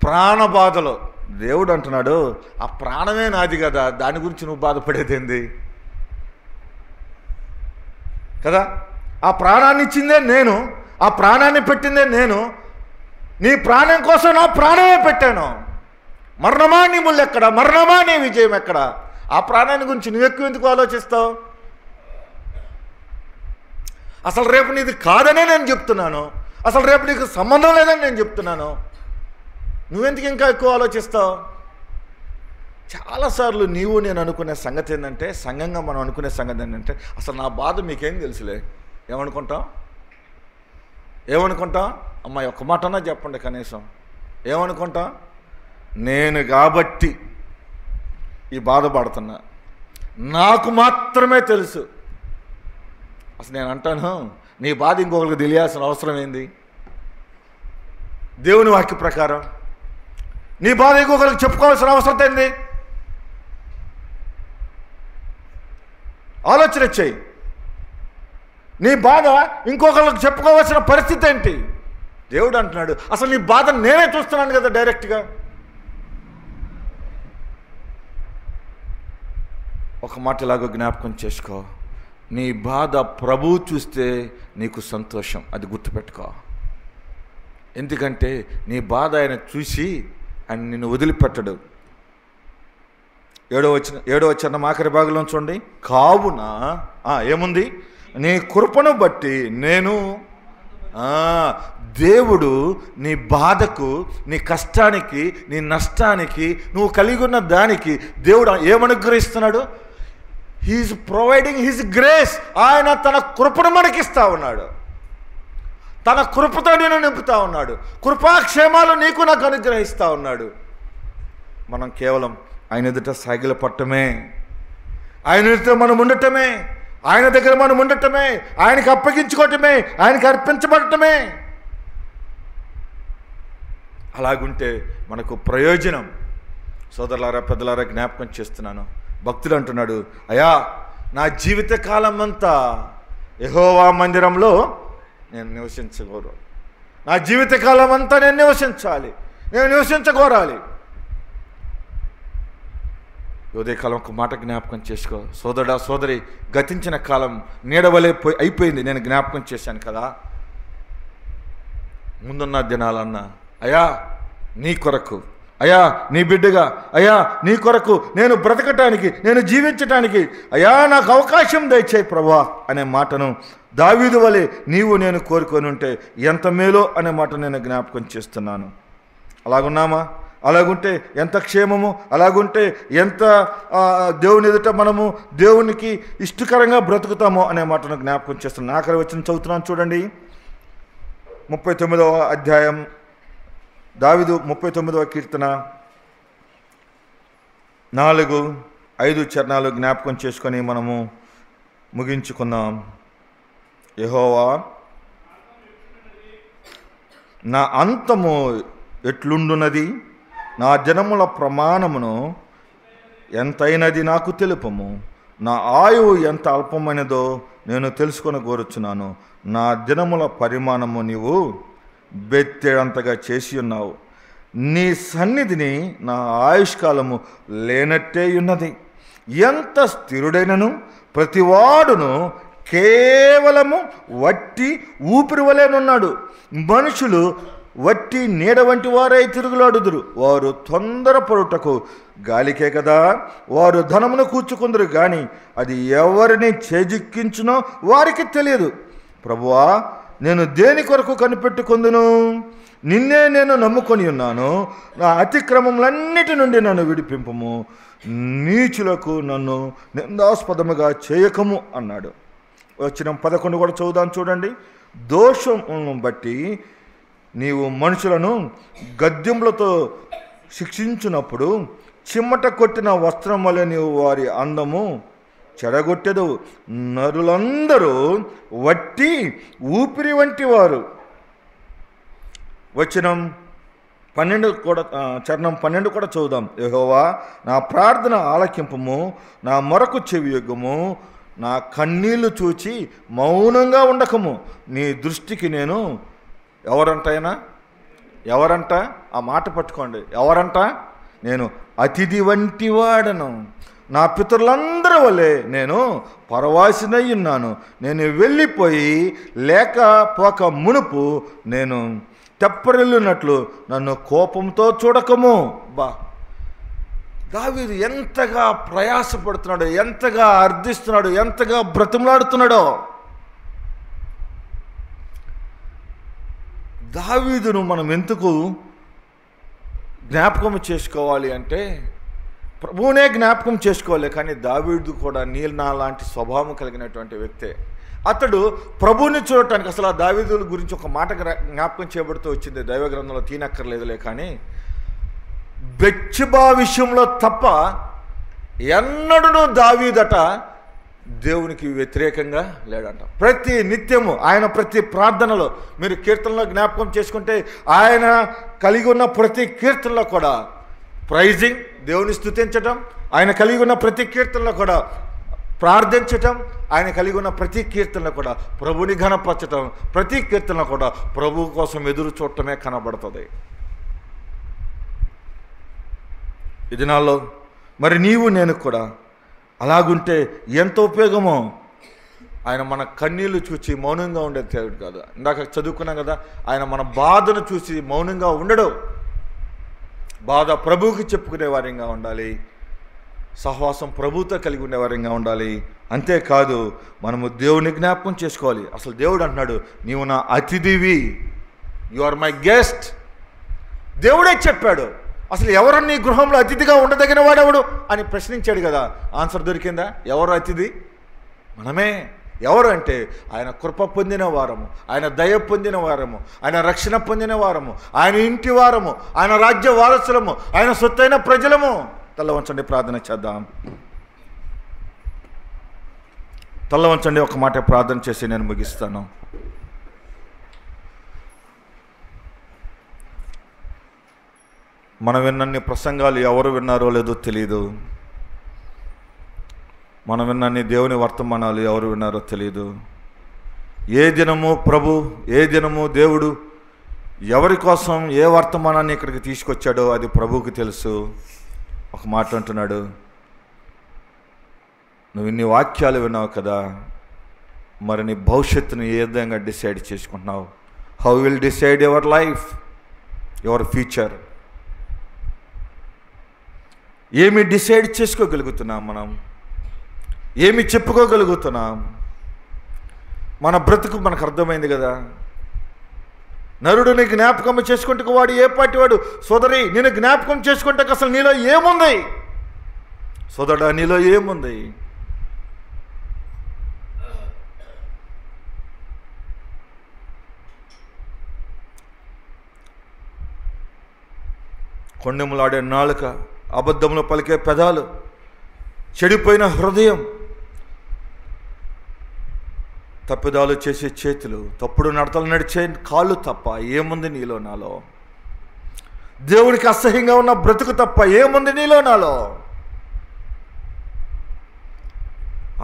ప్రాణ బాధలు. దేవుడు అంటున్నాడు, ఆ ప్రాణమే నాది కదా, దాని గురించి నువ్వు బాధపడేదేంది కదా. ఆ ప్రాణాన్ని ఇచ్చిందే నేను, ఆ ప్రాణాన్ని పెట్టిందే నేను. నీ ప్రాణం కోసం నా ప్రాణమే పెట్టాను. మరణమా నీ ముళ్ళు ఎక్కడ, మరణమా నీ విజయం ఎక్కడ? ఆ ప్రాణాన్ని గురించి నువ్వు ఎక్కువ ఎందుకు ఆలోచిస్తావు? అసలు రేపు నీది కాదనే నేను చెప్తున్నాను, అసలు రేపు నీకు సంబంధం లేదని నేను చెప్తున్నాను. నువ్వెందుకు ఇంకా ఎక్కువ ఆలోచిస్తావు? చాలాసార్లు నీవు నేను అనుకునే సంగతి ఏంటంటే, సంఘంగా మనం అనుకునే సంగతి ఏంటంటే, అసలు నా బాధ మీకేం తెలుసులే. ఏమనుకుంటాం? అమ్మాయి ఒక్క మాటన్నా చెప్పండి కనీసం. ఏమనుకుంటాం? నేను కాబట్టి ఈ బాధపడుతున్నా, నాకు మాత్రమే తెలుసు. అసలు నేను అంటాను, నీ బాధ ఇంకొకరికి తెలియాల్సిన అవసరం ఏంది? దేవుని వాక్య ప్రకారం నీ బాధ ఇంకొకరికి చెప్పుకోవాల్సిన అవసరం ఏంది? ఆలోచన చెయ్యి. నీ బాధ ఇంకొకరికి చెప్పుకోవాల్సిన పరిస్థితి ఏంటి? దేవుడు అంటున్నాడు, అసలు నీ బాధ నేనే చూస్తున్నాను కదా డైరెక్ట్గా. ఒక మాట ఇలాగో జ్ఞాపకం చేసుకో, నీ బాధ ప్రభువు చూస్తే నీకు సంతోషం, అది గుర్తుపెట్టుకో. ఎందుకంటే నీ బాధ ఆయన చూసి ఆయన నిన్ను వదిలిపెట్టడు. 7వ వచనం ఆఖరి భాగంలో చూడండి. కావున ఏముంది? నీ కృపను బట్టి నేను దేవుడు నీ బాధకు, నీ కష్టానికి, నీ నష్టానికి, నువ్వు కలిగి ఉన్న దానికి దేవుడు ఏమనుగ్రహిస్తున్నాడు? He is providing his grace. ఆయన తన కృపను మనకిస్తా ఉన్నాడు. తన కృపతో నేను నింపుతా ఉన్నాడు. కృపాక్షేమాలు నీకు నాకు అనుగ్రహిస్తూ ఉన్నాడు. మనం కేవలం ఆయన ఎదుట సాగిల పట్టమే, ఆయన ఎదుట మనం ఉండటమే, ఆయన దగ్గర మనం ఉండటమే, ఆయనకి అప్పగించుకోవటమే, ఆయనకి అర్పించబడటమే. అలాగుంటే మనకు ప్రయోజనం. సోదరులారా, పెద్దలారా, జ్ఞాపకం చేస్తున్నాను. భక్తుడు అంటున్నాడు, అయ్యా నా జీవిత కాలం అంతా యెహోవా మందిరంలో నేను నివసించగోరు. నా జీవితకాలం అంతా నేను నివసించాలి, నేను నివసించగోరాలి. ఉదయకాలం ఒక మాట జ్ఞాపకం చేసుకో సోదరుడా, సోదరి. గతించిన కాలం నీడవలే అయిపోయింది. నేను జ్ఞాపకం చేశాను కదా. ముందున్న దినాలన్నా అయ్యా నీ కొరకు, అయ్యా నీ బిడ్డగా, అయ్యా నీ కొరకు నేను బ్రతకటానికి, నేను జీవించటానికి అయ్యా నాకు అవకాశం దయచేయి ప్రభువా అనే మాటను దావీదు వలె నీవు నేను కోరుకొని ఉంటే ఎంత మేలో అనే మాట నేను జ్ఞాపకం చేస్తున్నాను. అలాగున్నామా? అలాగుంటే ఎంత క్షేమము, అలాగుంటే ఎంత దేవుని ఎదుట మనము దేవునికి ఇష్టకరంగా బ్రతుకుతామో అనే మాటను జ్ఞాపకం చేస్తున్నాను. ఆఖరి వచనం చదువుతున్నాను చూడండి. 39వ అధ్యాయం దావీదు 39వ కీర్తన 4-5 చరణాలు జ్ఞాపకం చేసుకొని మనము ముగించుకుందాం. యెహోవా నా అంతము ఎట్లుండునది, నా జనముల ప్రమాణమును ఎంతైనది నాకు తెలుపము. నా ఆయువు ఎంత అల్పమైనదో నేను తెలుసుకొని కోరుచున్నాను. నా దినముల పరిమాణము నీవు బెత్తెడంతగా చేసి ఉన్నావు. నీ సన్నిధిని నా ఆయుష్కాలము లేనట్టే ఉన్నది. ఎంత స్థిరుడైనను ప్రతివాడును కేవలము వట్టి ఊపిరి వలెనున్నాడు. మనుషులు వట్టి నీడ వంటి వారై తిరుగులాడుదురు. వారు తొందరపడుటకు గాలికే కదా. వారు ధనమును కూర్చుకుందరు కానీ అది ఎవరిని చేజిక్కించునో వారికి తెలియదు. ప్రభువా, నేను దేని కొరకు కనిపెట్టుకొందును? నిన్నే నేను నమ్ముకొని ఉన్నాను. నా అతిక్రమములన్నిటి నుండి నన్ను విడిపింపుము. నీచులకు నన్ను నిందాస్పదముగా చేయకము అన్నాడు. వచనం 11 కూడా చదువుదాం చూడండి. దోషమును బట్టి నీవు మనుషులను గద్యములతో శిక్షించినప్పుడు చిమ్మట కొట్టిన వస్త్రం వలె నీవు వారి అందము చెడగొట్టెదు. నరులందరూ వట్టి ఊపిరి వంటి వారు. వచనం 12 కూడా చరణం 12 కూడా చదువుదాం. యెహోవా నా ప్రార్థన ఆలకింపము, నా మొరకు చెవియొగ్గుము. నా కన్నీళ్లు చూచి మౌనంగా ఉండకము. నీ దృష్టికి నేను ఎవరంట ఆ మాట పట్టుకోండి. ఎవరంట? నేను అతిథి వంటి వాడను. నా పితరులందరి వలె నేను పరవాసినై ఉన్నాను. నేను వెళ్ళిపోయి లేకపోక మునుపు నేను తెప్పరిల్లినట్లు నన్ను కోపంతో చూడకము. దావీదు ఎంతగా ప్రయాసపడుతున్నాడో, ఎంతగా అర్థిస్తున్నాడో, ఎంతగా బ్రతిమలాడుతున్నాడో. దావీదును మనం ఎందుకు జ్ఞాపకం చేసుకోవాలి అంటే ప్రభువునే జ్ఞాపకం చేసుకోవాలి. కానీ దావీదు కూడా నా లాంటి స్వభావం కలిగినటువంటి వ్యక్తే. అతడు ప్రభువుని చూడటానికి అసలు ఆ దావీదు గురించి ఒక మాట జ్ఞాపకం చేయబడుతూ వచ్చింది. దైవ గ్రంథంలో తీనక్కర్లేదులే. కానీ బెత్షెబా విషయంలో తప్ప ఎన్నడూ దావీదట దేవునికి వ్యతిరేకంగా లేడంట. ప్రతి నిత్యము ఆయన ప్రతి ప్రార్థనలో మీరు కీర్తనలో జ్ఞాపకం చేసుకుంటే ఆయన కలిగి ఉన్న ప్రతి కీర్తనలో కూడా ప్రైజింగ్, దేవుని స్తుతించటం, ఆయన కలిగి ఉన్న ప్రతి కీర్తనలో కూడా ప్రార్థించటం, ఆయన కలిగి ఉన్న ప్రతి కీర్తనలో కూడా ప్రభుని ఘనపరచటం, ప్రతి కీర్తనలో కూడా ప్రభువు కోసం ఎదురు చూడటమే కనబడుతుంది. ఈ దినాల్లో మరి నీవు నేను కూడా అలాగుంటే ఎంత ఉపయోగమో. ఆయన మన కన్నీళ్లు చూసి మౌనంగా ఉండే దేవుడు కాదు. ఇందాక చదువుకున్నాం కదా, ఆయన మన బాధను చూసి మౌనంగా ఉండడు. బాధ ప్రభువుకి చెప్పుకునే వారిగా ఉండాలి. సహవాసం ప్రభుతో కలిగి ఉండేవారంగా ఉండాలి. అంతేకాదు మనము దేవుని జ్ఞాపకం చేసుకోవాలి. అసలు దేవుడు అంటున్నాడు, నీవు నా అతిథివి, యు ఆర్ మై గెస్ట్. దేవుడే చెప్పాడు. అసలు ఎవరు నీ గృహంలో అతిథిగా ఉండదగిన వాడెవడు అని ప్రశ్నించాడు కదా. ఆన్సర్ దొరికిందా? ఎవరు అతిథి? మనమే. ఎవరు అంటే ఆయన కృప పొందిన వారము, ఆయన దయ పొందిన వారము, ఆయన రక్షణ పొందిన వారము, ఆయన ఇంటి వారము, ఆయన రాజ్య వారసులము, ఆయన సొత్తైన ప్రజలము. తల్ల వంచండి, ప్రార్థన చేద్దాం. తల్ల వంచండి, ఒక మాట ప్రార్థన చేసి నేను ముగిస్తాను. మనం విన్నన్ని ప్రసంగాలు ఎవరు విన్నారో లేదో తెలియదు. మనం విన్నన్ని దేవుని వర్తమానాలు ఎవరు విన్నారో తెలియదు. ఏ దినము ప్రభు, ఏ దినము దేవుడు ఎవరి కోసం ఏ వర్తమానాన్ని ఇక్కడికి తీసుకొచ్చాడో అది ప్రభువుకి తెలుసు. ఒక మాట అంటున్నాడు, నువ్వు ఇన్ని వాక్యాలు విన్నావు కదా, మరి నీ భవిష్యత్తును ఏ విధంగా డిసైడ్ చేసుకుంటున్నావు? How will decide your life, your future? ఏమి డిసైడ్ చేసుకోగలుగుతున్నాం మనం? ఏమి చెప్పుకోగలుగుతున్నాం? మన బ్రతుకు మనకు అర్థమైంది కదా. నరుడు నీ జ్ఞాపకం చేసుకుంటే వాడు ఏ పాటి వాడు? సోదరి, నేను జ్ఞాపకం చేసుకుంటే అసలు నీలో ఏముంది? సోదరుడా, నీలో ఏముంది? కొండెములాడే నాలుక, అబద్ధములు పలికే పెదాలు, చెడిపోయిన హృదయం, తప్పిదాలు చేసే చేతులు, తప్పుడు నడతలు నడిచే కాళ్ళు తప్ప ఏముంది నీలో నాలో? దేవుడికి అసహ్యంగా ఉన్న బ్రతుకు తప్ప ఏముంది నీలో నాలో?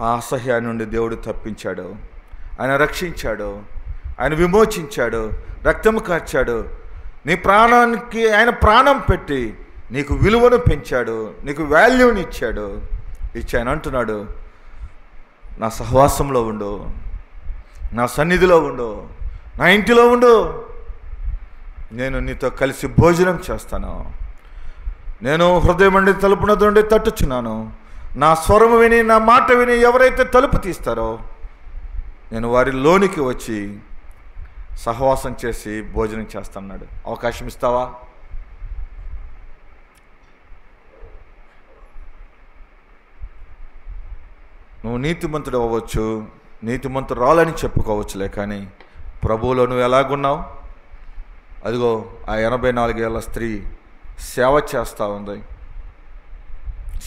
ఆ అసహ్యాన్ని నుండి దేవుడు తప్పించాడు, ఆయన రక్షించాడు, ఆయన విమోచించాడు, రక్తము కార్చాడు. నీ ప్రాణానికి ఆయన ప్రాణం పెట్టి నీకు విలువను పెంచాడు, నీకు వాల్యూని ఇచ్చాడు. ఆయన అంటున్నాడు, నా సహవాసంలో ఉండు, నా సన్నిధిలో ఉండు, నా ఇంటిలో ఉండు, నేను నీతో కలిసి భోజనం చేస్తాను, నేను హృదయం నుండి తలుపున నుండి తట్టుచున్నాను, నా స్వరము విని నా మాట విని ఎవరైతే తలుపు తీస్తారో నేను వారి లోనికి వచ్చి సహవాసం చేసి భోజనం చేస్తాన్నాడు. అవకాశం ఇస్తావా? నువ్వు నీతిమంతుడు అవ్వచ్చు, నీతిమంతురాలని చెప్పుకోవచ్చులే, కానీ ప్రభువులో నువ్వు ఎలాగున్నావు? అదిగో ఆ 84 ఏళ్ల స్త్రీ సేవ చేస్తూ ఉంది.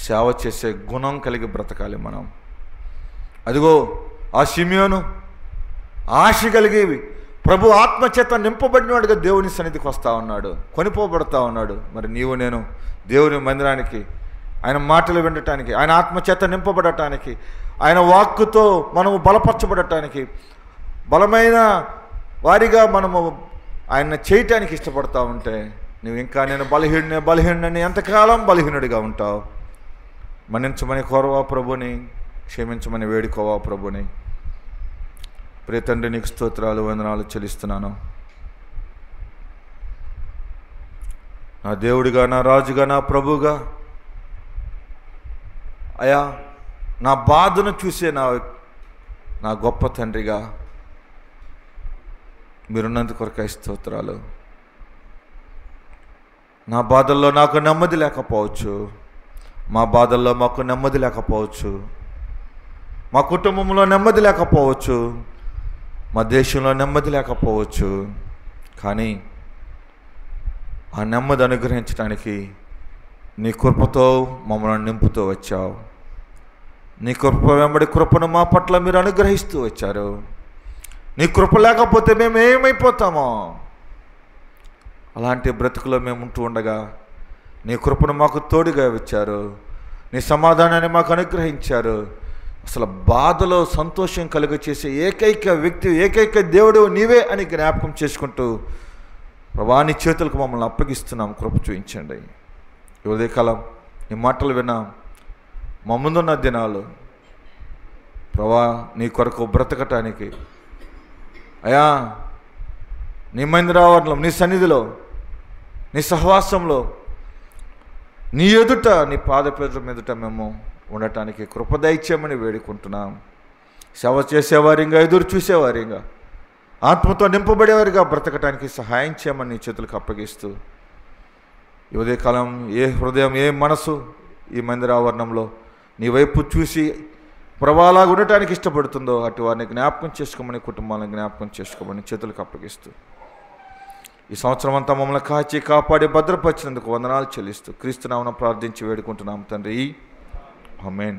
సేవ చేసే గుణం కలిగి బ్రతకాలి మనం. అదిగో ఆ షిమ్యోను ఆశ కలిగేవి ప్రభు ఆత్మచేత నింపబడినవాడుగా దేవుని సన్నిధికి వస్తూ ఉన్నాడు, కొనిపోబడతా ఉన్నాడు. మరి నీవు నేను దేవుని మందిరానికి, ఆయన మాటలు వినటానికి, ఆయన ఆత్మచేత నింపబడటానికి, ఆయన వాక్కుతో మనము బలపరచబడటానికి, బలమైన వారిగా మనము ఆయన చేయటానికి ఇష్టపడతా ఉంటే నువ్వు ఇంకా నేను బలహీనుడిని ఎంతకాలం బలహీనుడిగా ఉంటావు? మన్నించమని కోరవా ప్రభుని, క్షమించమని వేడుకోవా ప్రభుని. ప్రియ తండ్రి, నీకు స్తోత్రాలు వందనాలు చెల్లిస్తున్నాను. నా దేవుడిగా, నా రాజుగా, నా ప్రభుగా, అయా నా బాధను చూసే నా గొప్ప తండ్రిగా మీరున్నందుకు కొరకై స్తోత్రాలు. నా బాధల్లో నాకు నెమ్మది లేకపోవచ్చు, మా బాధల్లో మాకు నెమ్మది లేకపోవచ్చు, మా కుటుంబంలో నెమ్మది లేకపోవచ్చు, మా దేశంలో నెమ్మది లేకపోవచ్చు, కానీ ఆ నెమ్మది అనుగ్రహించడానికి నీ కృపతో మమ్మల్ని నింపుతూ వచ్చావు. నీ కృప వెంబడి కృపను మా పట్ల మీరు అనుగ్రహిస్తూ వచ్చారు. నీ కృప లేకపోతే మేము ఏమైపోతామో? అలాంటి బ్రతుకులో మేము ఉంటూ ఉండగా నీ కృపను మాకు తోడుగా ఇచ్చారు, నీ సమాధానాన్ని మాకు అనుగ్రహించారు. అసలు బాధలో సంతోషం కలుగ చేసే ఏకైక వ్యక్తి, ఏకైక దేవుడు నీవే అని జ్ఞాపకం చేసుకుంటూ ప్రభా నీ చేతులకు మమ్మల్ని అప్పగిస్తున్నాం. కృప చూపించండి. ఈ ఉదయకాలం నీ మాటలు విన్నాం. మా ముందున్న దినాలు ప్రభా నీ కొరకు బ్రతకటానికి, అయా నీ మందిరావరణంలో, నీ సన్నిధిలో, నీ సహవాసంలో నీ ఎదుట, నీ పాదపీఠం ఎదుట మేము ఉండటానికి కృప దయచేయమని వేడుకుంటున్నాం. సేవ చేసేవారిగా, ఎదురు చూసేవారిగా, ఆత్మతో నింపబడేవారిగా బ్రతకటానికి సహాయం చేయమని నీ చేతులకు అప్పగిస్తూ, ఈ ఉదయకాలం ఏ హృదయం, ఏ మనసు ఈ మందిరావరణంలో నీ వైపు చూసి ప్రభాలాగా ఉండటానికి ఇష్టపడుతుందో అటు వారిని జ్ఞాపకం చేసుకోమని, కుటుంబాలను జ్ఞాపకం చేసుకోమని చేతులకు అప్పగిస్తూ, ఈ సంవత్సరం అంతా మమ్మల్ని కాచి కాపాడి భద్రపరిచినందుకు వందనాలు చెల్లిస్తూ క్రీస్తునామమున ప్రార్థించి వేడుకుంటున్నాం తండ్రి. ఆమేన్.